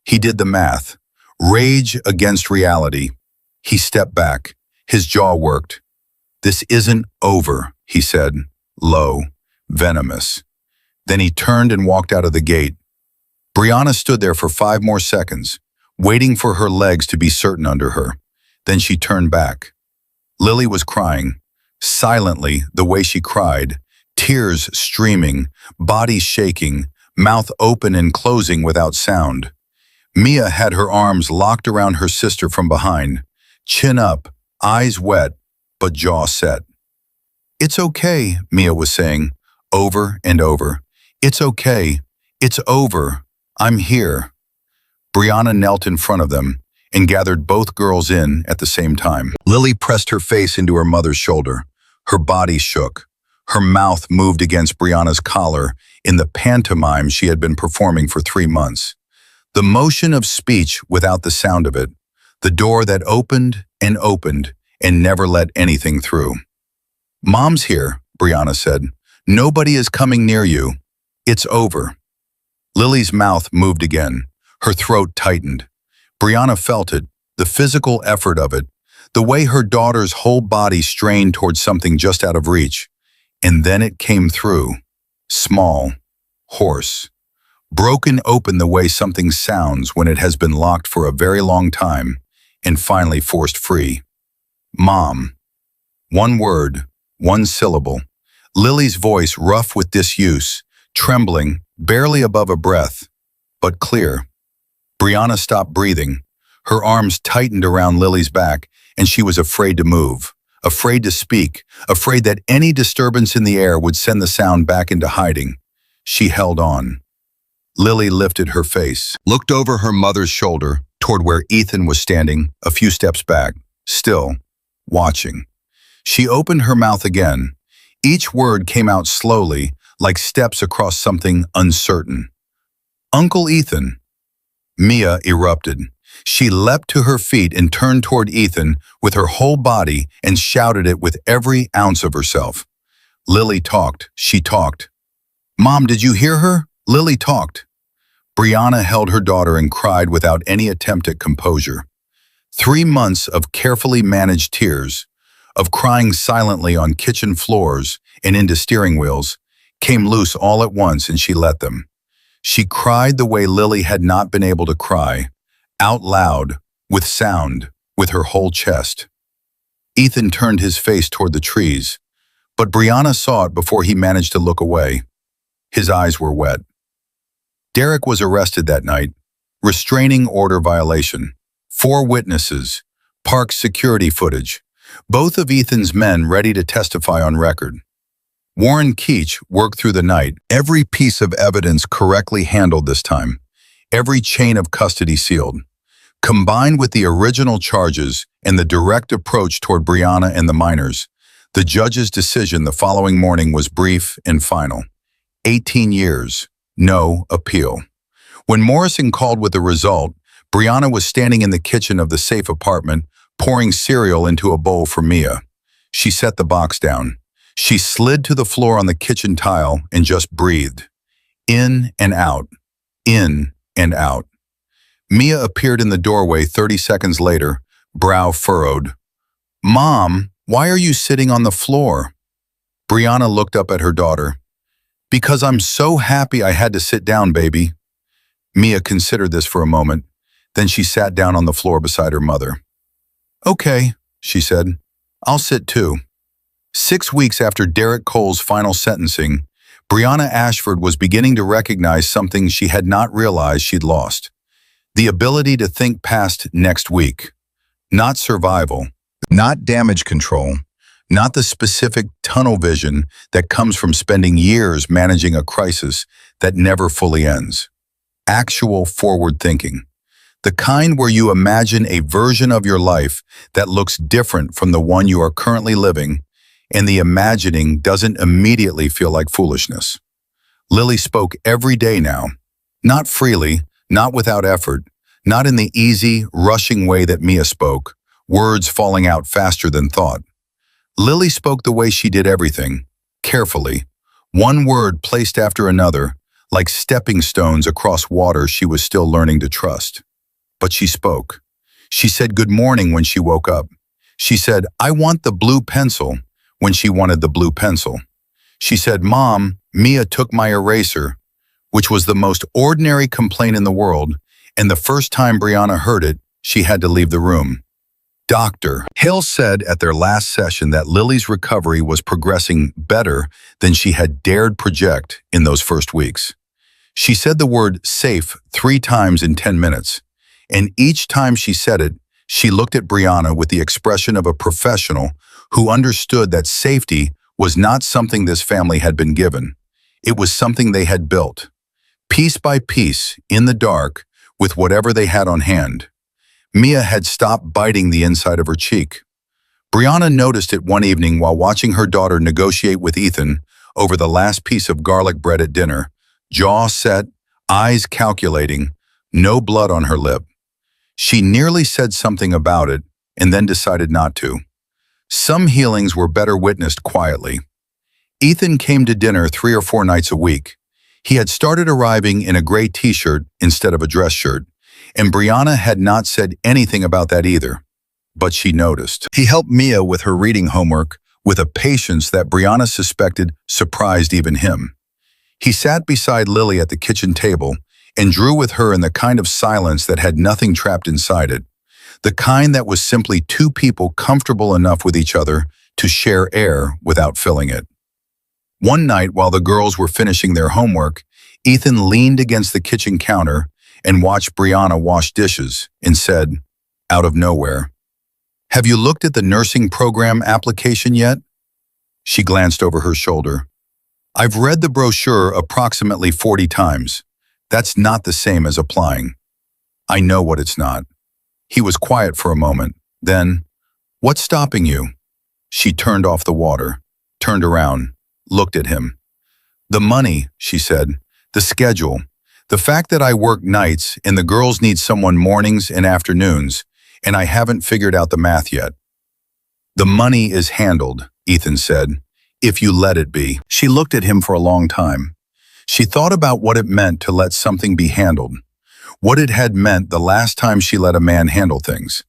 Speaker 1: He did the math. Rage against reality. He stepped back. His jaw worked. "This isn't over," he said, low, venomous. Then he turned and walked out of the gate. Brianna stood there for 5 more seconds, waiting for her legs to be certain under her. Then she turned back. Lily was crying, silently the way she cried, tears streaming, body shaking, mouth open and closing without sound. Mia had her arms locked around her sister from behind, chin up, eyes wet, but jaw set. "It's okay," Mia was saying, over and over. "It's okay. It's over. I'm here." Brianna knelt in front of them and gathered both girls in at the same time. Lily pressed her face into her mother's shoulder. Her body shook. Her mouth moved against Brianna's collar in the pantomime she had been performing for 3 months. The motion of speech without the sound of it. The door that opened and never let anything through. "Mom's here," Brianna said. "Nobody is coming near you. It's over." Lily's mouth moved again. Her throat tightened. Brianna felt it, the physical effort of it, the way her daughter's whole body strained towards something just out of reach. And then it came through. Small, hoarse, broken open the way something sounds when it has been locked for a very long time and finally forced free. "Mom." One word, one syllable. Lily's voice rough with disuse, trembling, barely above a breath, but clear. Brianna stopped breathing. Her arms tightened around Lily's back, and she was afraid to move, afraid to speak, afraid that any disturbance in the air would send the sound back into hiding. She held on. Lily lifted her face, looked over her mother's shoulder toward where Ethan was standing, a few steps back, still, watching. She opened her mouth again. Each word came out slowly, like steps across something uncertain. "Uncle Ethan." Mia erupted. She leapt to her feet and turned toward Ethan with her whole body and shouted it with every ounce of herself. Lily talked. She talked. "Mom, did you hear her?" Lily talked. Brianna held her daughter and cried without any attempt at composure. 3 months of carefully managed tears, of crying silently on kitchen floors and into steering wheels, came loose all at once, and she let them. She cried the way Lily had not been able to cry, out loud, with sound, with her whole chest. Ethan turned his face toward the trees, but Brianna saw it before he managed to look away. His eyes were wet. Derek was arrested that night. Restraining order violation. 4 witnesses. Park security footage. Both of Ethan's men ready to testify on record. Warren Keach worked through the night, every piece of evidence correctly handled this time, every chain of custody sealed. Combined with the original charges and the direct approach toward Brianna and the minors, the judge's decision the following morning was brief and final. 18 years, no appeal. When Morrison called with the result, Brianna was standing in the kitchen of the safe apartment, pouring cereal into a bowl for Mia. She set the box down. She slid to the floor on the kitchen tile and just breathed. In and out, in and out. Mia appeared in the doorway 30 seconds later, brow furrowed. "Mom, why are you sitting on the floor?" Brianna looked up at her daughter. "Because I'm so happy I had to sit down, baby." Mia considered this for a moment. Then she sat down on the floor beside her mother. "Okay," she said. "I'll sit too." 6 weeks after Derek Cole's final sentencing, Brianna Ashford was beginning to recognize something she had not realized she'd lost. The ability to think past next week. Not survival, not damage control, not the specific tunnel vision that comes from spending years managing a crisis that never fully ends. Actual forward thinking. The kind where you imagine a version of your life that looks different from the one you are currently living, and the imagining doesn't immediately feel like foolishness. Lily spoke every day now, not freely, not without effort, not in the easy, rushing way that Mia spoke, words falling out faster than thought. Lily spoke the way she did everything, carefully, one word placed after another, like stepping stones across water she was still learning to trust. But she spoke. She said good morning when she woke up. She said, "I want the blue pencil," when she wanted the blue pencil. She said, "Mom, Mia took my eraser," which was the most ordinary complaint in the world, and the first time Brianna heard it, she had to leave the room. Dr. Hale said at their last session that Lily's recovery was progressing better than she had dared project in those first weeks. She said the word safe 3 times in 10 minutes, and each time she said it, she looked at Brianna with the expression of a professional who understood that safety was not something this family had been given. It was something they had built, piece by piece, in the dark, with whatever they had on hand. Mia had stopped biting the inside of her cheek. Brianna noticed it one evening while watching her daughter negotiate with Ethan over the last piece of garlic bread at dinner, jaw set, eyes calculating, no blood on her lip. She nearly said something about it and then decided not to. Some healings were better witnessed quietly. Ethan came to dinner 3 or 4 nights a week. He had started arriving in a gray t-shirt instead of a dress shirt, and Brianna had not said anything about that either. But she noticed. He helped Mia with her reading homework with a patience that Brianna suspected surprised even him. He sat beside Lily at the kitchen table and drew with her in the kind of silence that had nothing trapped inside it, the kind that was simply 2 people comfortable enough with each other to share air without filling it. One night, while the girls were finishing their homework, Ethan leaned against the kitchen counter and watched Brianna wash dishes and said, out of nowhere, "Have you looked at the nursing program application yet?" She glanced over her shoulder. "I've read the brochure approximately 40 times. That's not the same as applying." "I know what it's not." He was quiet for a moment. Then, "What's stopping you?" She turned off the water, turned around, looked at him. "The money," she said, "the schedule, the fact that I work nights and the girls need someone mornings and afternoons, and I haven't figured out the math yet." "The money is handled," Ethan said, "if you let it be." She looked at him for a long time. She thought about what it meant to let something be handled, what it had meant the last time she let a man handle things.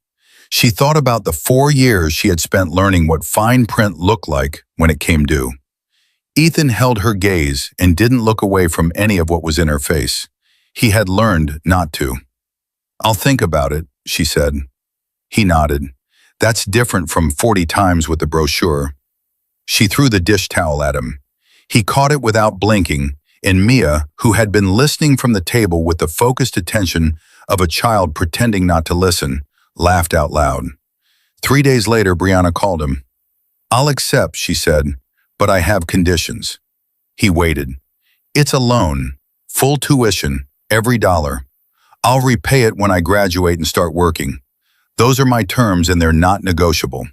Speaker 1: She thought about the 4 years she had spent learning what fine print looked like when it came due. Ethan held her gaze and didn't look away from any of what was in her face. He had learned not to. "I'll think about it," she said. He nodded. "That's different from 40 times with the brochure." She threw the dish towel at him. He caught it without blinking, and Mia, who had been listening from the table with the focused attention of a child pretending not to listen, laughed out loud. 3 days later, Brianna called him. "I'll accept," she said, "but I have conditions." He waited. "It's a loan, full tuition, every dollar. I'll repay it when I graduate and start working. Those are my terms and they're not negotiable."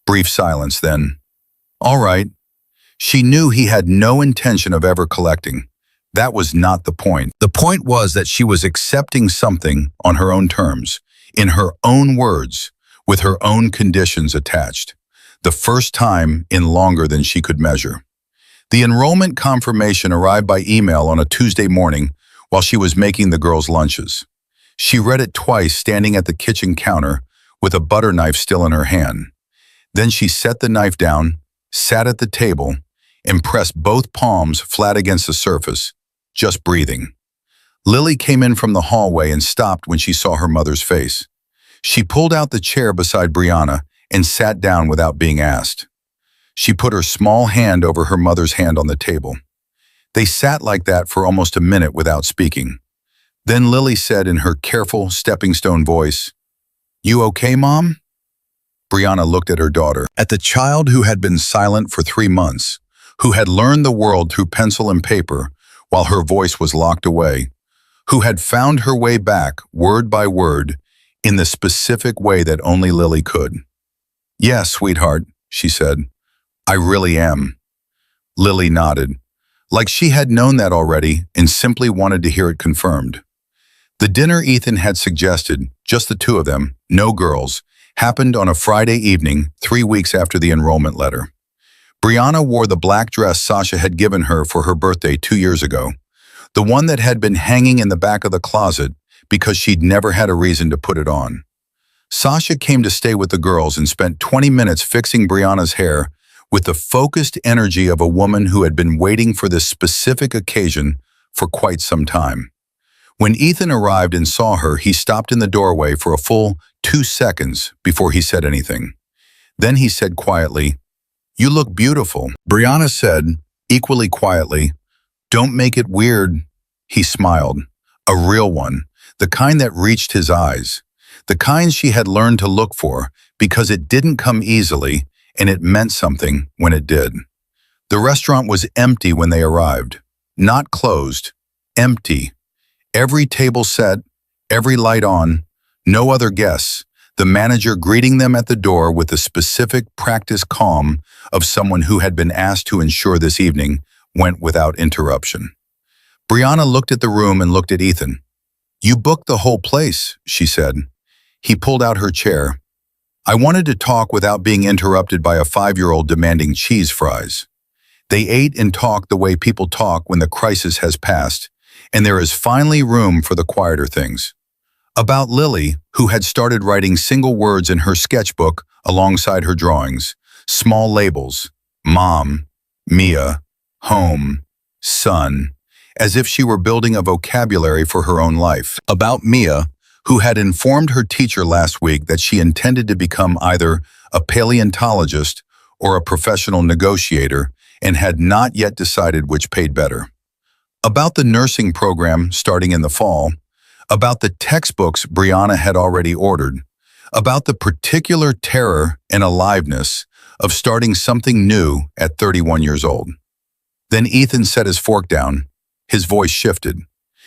Speaker 1: Brief silence then. "All right." She knew he had no intention of ever collecting. That was not the point. The point was that she was accepting something on her own terms, in her own words, with her own conditions attached. The first time in longer than she could measure. The enrollment confirmation arrived by email on a Tuesday morning while she was making the girls' lunches. She read it twice standing at the kitchen counter with a butter knife still in her hand. Then she set the knife down, sat at the table, and pressed both palms flat against the surface, just breathing. Lily came in from the hallway and stopped when she saw her mother's face. She pulled out the chair beside Brianna and sat down without being asked. She put her small hand over her mother's hand on the table. They sat like that for almost a minute without speaking. Then Lily said in her careful, stepping-stone voice, "You okay, Mom?" Brianna looked at her daughter, at the child who had been silent for 3 months, who had learned the world through pencil and paper while her voice was locked away, who had found her way back, word by word, in the specific way that only Lily could. "Yes, sweetheart," she said. "I really am." Lily nodded, like she had known that already and simply wanted to hear it confirmed. The dinner Ethan had suggested, just the 2 of them, no girls, happened on a Friday evening 3 weeks after the enrollment letter. Brianna wore the black dress Sasha had given her for her birthday 2 years ago, the one that had been hanging in the back of the closet because she'd never had a reason to put it on. Sasha came to stay with the girls and spent 20 minutes fixing Brianna's hair with the focused energy of a woman who had been waiting for this specific occasion for quite some time. When Ethan arrived and saw her, he stopped in the doorway for a full 2 seconds before he said anything. Then he said quietly, "You look beautiful." Brianna said, equally quietly, "Don't make it weird." He smiled, a real one, the kind that reached his eyes, the kind she had learned to look for because it didn't come easily and it meant something when it did. The restaurant was empty when they arrived. Not closed, empty. Every table set, every light on, no other guests, the manager greeting them at the door with the specific practiced calm of someone who had been asked to ensure this evening went without interruption. Brianna looked at the room and looked at Ethan. "You booked the whole place," she said. He pulled out her chair. "I wanted to talk without being interrupted by a 5-year-old demanding cheese fries." They ate and talked the way people talk when the crisis has passed, and there is finally room for the quieter things. About Lily, who had started writing single words in her sketchbook alongside her drawings, small labels, mom, Mia, home, son, as if she were building a vocabulary for her own life. About Mia, who had informed her teacher last week that she intended to become either a paleontologist or a professional negotiator and had not yet decided which paid better. About the nursing program starting in the fall, about the textbooks Brianna had already ordered, about the particular terror and aliveness of starting something new at 31 years old. Then Ethan set his fork down. His voice shifted.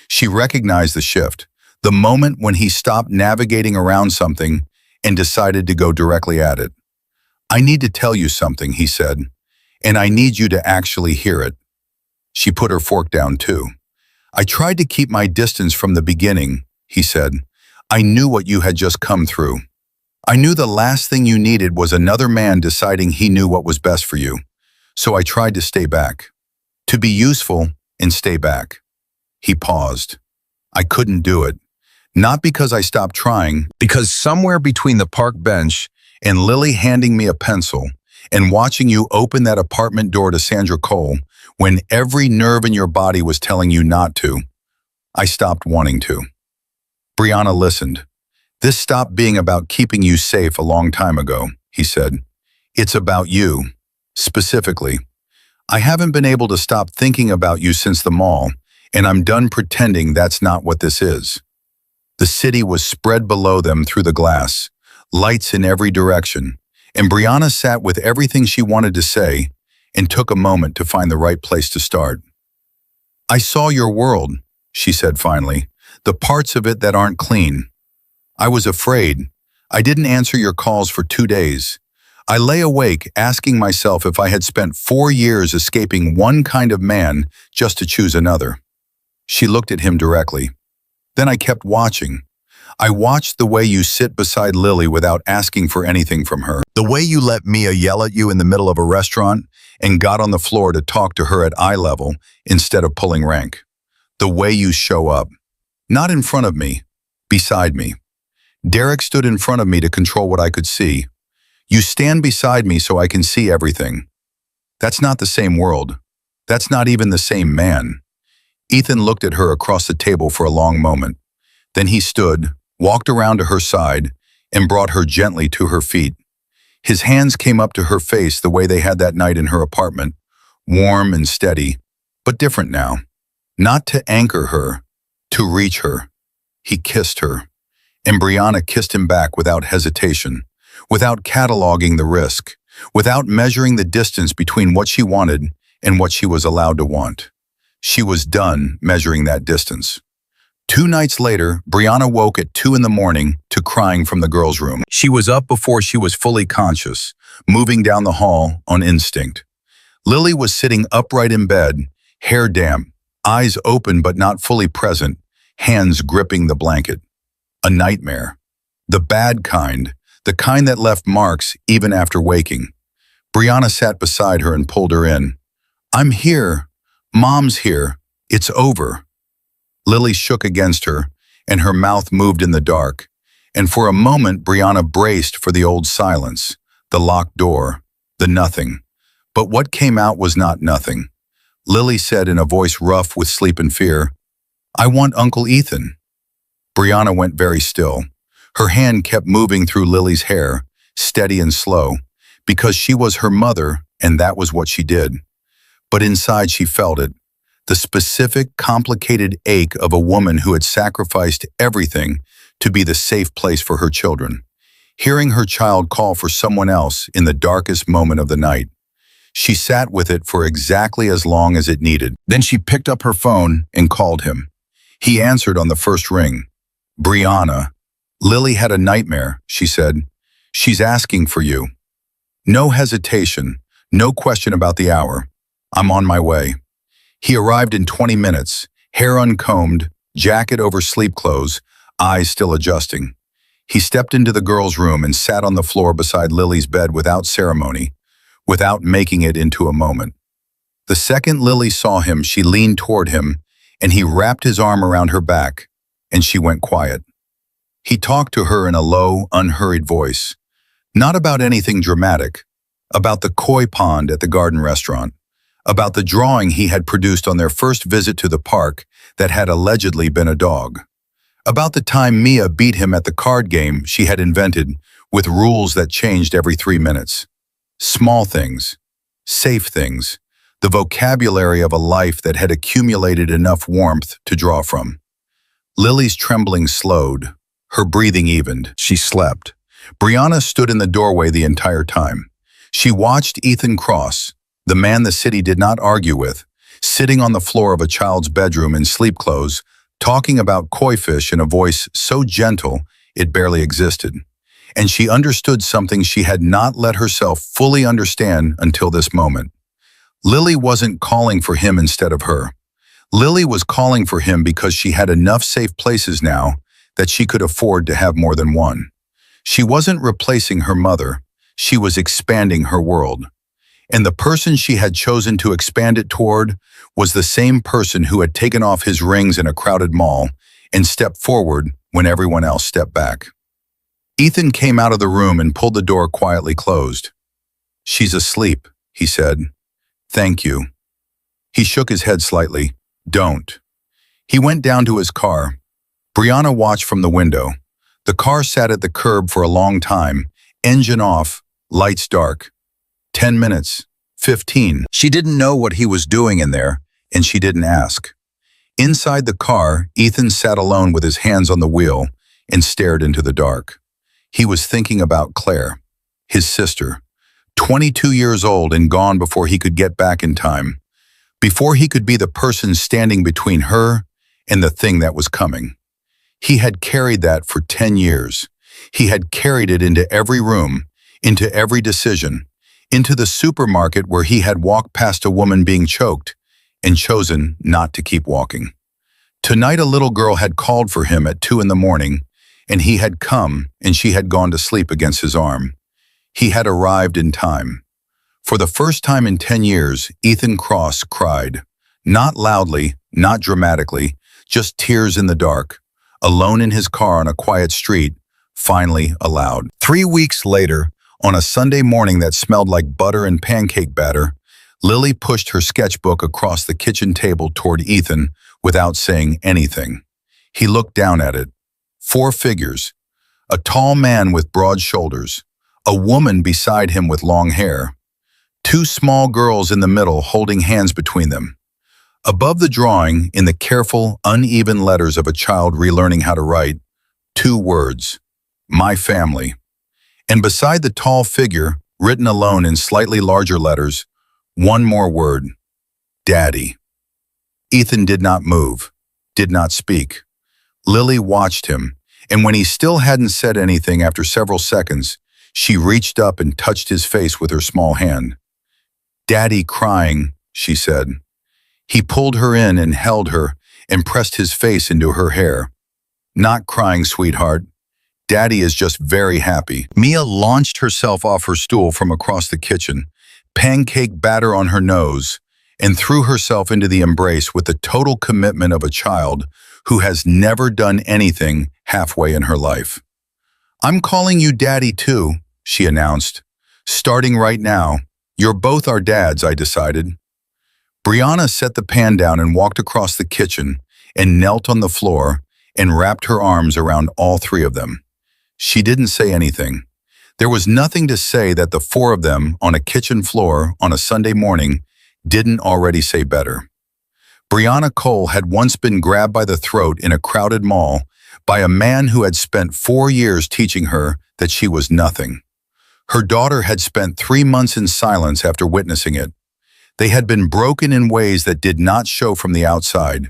Speaker 1: She recognized the shift, the moment when he stopped navigating around something and decided to go directly at it. "I need to tell you something," he said, "and I need you to actually hear it." She put her fork down too. "I tried to keep my distance from the beginning," he said. "I knew what you had just come through. I knew the last thing you needed was another man deciding he knew what was best for you. So I tried to stay back. To be useful and stay back." He paused. "I couldn't do it. Not because I stopped trying, because somewhere between the park bench and Lily handing me a pencil and watching you open that apartment door to Sandra Cole, when every nerve in your body was telling you not to, I stopped wanting to." Brianna listened. "This stopped being about keeping you safe a long time ago," he said. "It's about you, specifically. I haven't been able to stop thinking about you since the mall, and I'm done pretending that's not what this is." The city was spread below them through the glass, lights in every direction, and Brianna sat with everything she wanted to say and took a moment to find the right place to start. "I saw your world," she said finally, "the parts of it that aren't clean. I was afraid. I didn't answer your calls for 2 days. I lay awake asking myself if I had spent 4 years escaping one kind of man just to choose another." She looked at him directly. "Then I kept watching. I watched the way you sit beside Lily without asking for anything from her. The way you let Mia yell at you in the middle of a restaurant and got on the floor to talk to her at eye level instead of pulling rank. The way you show up. Not in front of me, beside me. Derek stood in front of me to control what I could see. You stand beside me so I can see everything. That's not the same world. That's not even the same man." Ethan looked at her across the table for a long moment. Then he stood, walked around to her side, and brought her gently to her feet. His hands came up to her face the way they had that night in her apartment, warm and steady, but different now. Not to anchor her, to reach her. He kissed her, and Brianna kissed him back without hesitation, without cataloging the risk, without measuring the distance between what she wanted and what she was allowed to want. She was done measuring that distance. 2 nights later, Brianna woke at 2 in the morning to crying from the girls' room. She was up before she was fully conscious, moving down the hall on instinct. Lily was sitting upright in bed, hair damp, eyes open but not fully present, hands gripping the blanket. A nightmare. The bad kind, the kind that left marks even after waking. Brianna sat beside her and pulled her in. "I'm here. Mom's here. It's over." Lily shook against her, and her mouth moved in the dark. And for a moment, Brianna braced for the old silence, the locked door, the nothing. But what came out was not nothing. Lily said in a voice rough with sleep and fear, "I want Uncle Ethan." Brianna went very still. Her hand kept moving through Lily's hair, steady and slow, because she was her mother and that was what she did. But inside she felt it, the specific, complicated ache of a woman who had sacrificed everything to be the safe place for her children. Hearing her child call for someone else in the darkest moment of the night. She sat with it for exactly as long as it needed. Then she picked up her phone and called him. He answered on the first ring. "Brianna, Lily had a nightmare," she said. "She's asking for you." No hesitation, no question about the hour. "I'm on my way." He arrived in 20 minutes, hair uncombed, jacket over sleep clothes, eyes still adjusting. He stepped into the girl's room and sat on the floor beside Lily's bed without ceremony, without making it into a moment. The second Lily saw him, she leaned toward him, and he wrapped his arm around her back, and she went quiet. He talked to her in a low, unhurried voice, not about anything dramatic, about the koi pond at the garden restaurant, about the drawing he had produced on their first visit to the park that had allegedly been a dog, about the time Mia beat him at the card game she had invented with rules that changed every 3 minutes. Small things, safe things, the vocabulary of a life that had accumulated enough warmth to draw from. Lily's trembling slowed, her breathing evened. She slept. Brianna stood in the doorway the entire time. She watched Ethan Cross, the man the city did not argue with, sitting on the floor of a child's bedroom in sleep clothes, talking about koi fish in a voice so gentle it barely existed. And she understood something she had not let herself fully understand until this moment. Lily wasn't calling for him instead of her. Lily was calling for him because she had enough safe places now that she could afford to have more than one. She wasn't replacing her mother, she was expanding her world. And the person she had chosen to expand it toward was the same person who had taken off his rings in a crowded mall and stepped forward when everyone else stepped back. Ethan came out of the room and pulled the door quietly closed. "She's asleep," he said. "Thank you." He shook his head slightly. "Don't." He went down to his car. Brianna watched from the window. The car sat at the curb for a long time, engine off, lights dark. 10 minutes, 15. She didn't know what he was doing in there, and she didn't ask. Inside the car, Ethan sat alone with his hands on the wheel and stared into the dark. He was thinking about Claire, his sister, 22 years old and gone before he could get back in time, before he could be the person standing between her and the thing that was coming. He had carried that for 10 years. He had carried it into every room, into every decision, into the supermarket where he had walked past a woman being choked and chosen not to keep walking. Tonight a little girl had called for him at 2 in the morning, and he had come and she had gone to sleep against his arm. He had arrived in time. For the first time in 10 years, Ethan Cross cried. Not loudly, not dramatically, just tears in the dark, alone in his car on a quiet street, finally aloud. 3 weeks later, on a Sunday morning that smelled like butter and pancake batter, Lily pushed her sketchbook across the kitchen table toward Ethan without saying anything. He looked down at it. 4 figures. A tall man with broad shoulders. A woman beside him with long hair. 2 small girls in the middle holding hands between them. Above the drawing, in the careful, uneven letters of a child relearning how to write, 2 words. My family. And beside the tall figure, written alone in slightly larger letters, 1 more word. Daddy. Ethan did not move, did not speak. Lily watched him, and when he still hadn't said anything after several seconds, she reached up and touched his face with her small hand. Daddy crying, she said. He pulled her in and held her and pressed his face into her hair. Not crying, sweetheart. Daddy is just very happy. Mia launched herself off her stool from across the kitchen, pancake batter on her nose, and threw herself into the embrace with the total commitment of a child who has never done anything halfway in her life. I'm calling you Daddy too, she announced. Starting right now, You're both our dads, I decided. Brianna set the pan down and walked across the kitchen and knelt on the floor and wrapped her arms around all three of them. She didn't say anything. There was nothing to say that the four of them on a kitchen floor on a Sunday morning didn't already say better. Brianna Cole had once been grabbed by the throat in a crowded mall by a man who had spent 4 years teaching her that she was nothing. Her daughter had spent 3 months in silence after witnessing it. They had been broken in ways that did not show from the outside,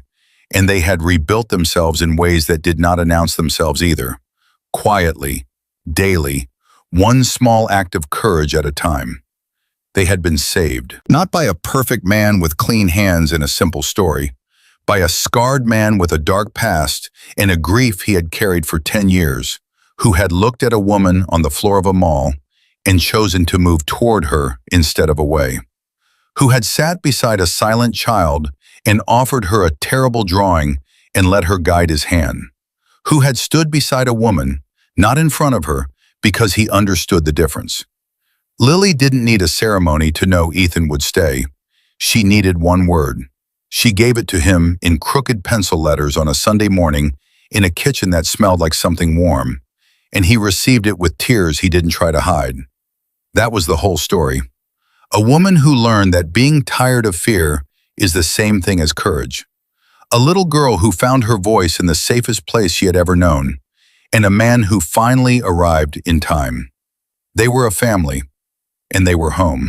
Speaker 1: and they had rebuilt themselves in ways that did not announce themselves either. Quietly, daily, one small act of courage at a time. They had been saved, not by a perfect man with clean hands and a simple story, by a scarred man with a dark past and a grief he had carried for 10 years, who had looked at a woman on the floor of a mall and chosen to move toward her instead of away, who had sat beside a silent child and offered her a terrible drawing and let her guide his hand, who had stood beside a woman, not in front of her, because he understood the difference. Lily didn't need a ceremony to know Ethan would stay. She needed one word. She gave it to him in crooked pencil letters on a Sunday morning in a kitchen that smelled like something warm, and he received it with tears he didn't try to hide. That was the whole story. A woman who learned that being tired of fear is the same thing as courage. A little girl who found her voice in the safest place she had ever known, and a man who finally arrived in time. They were a family, and they were home.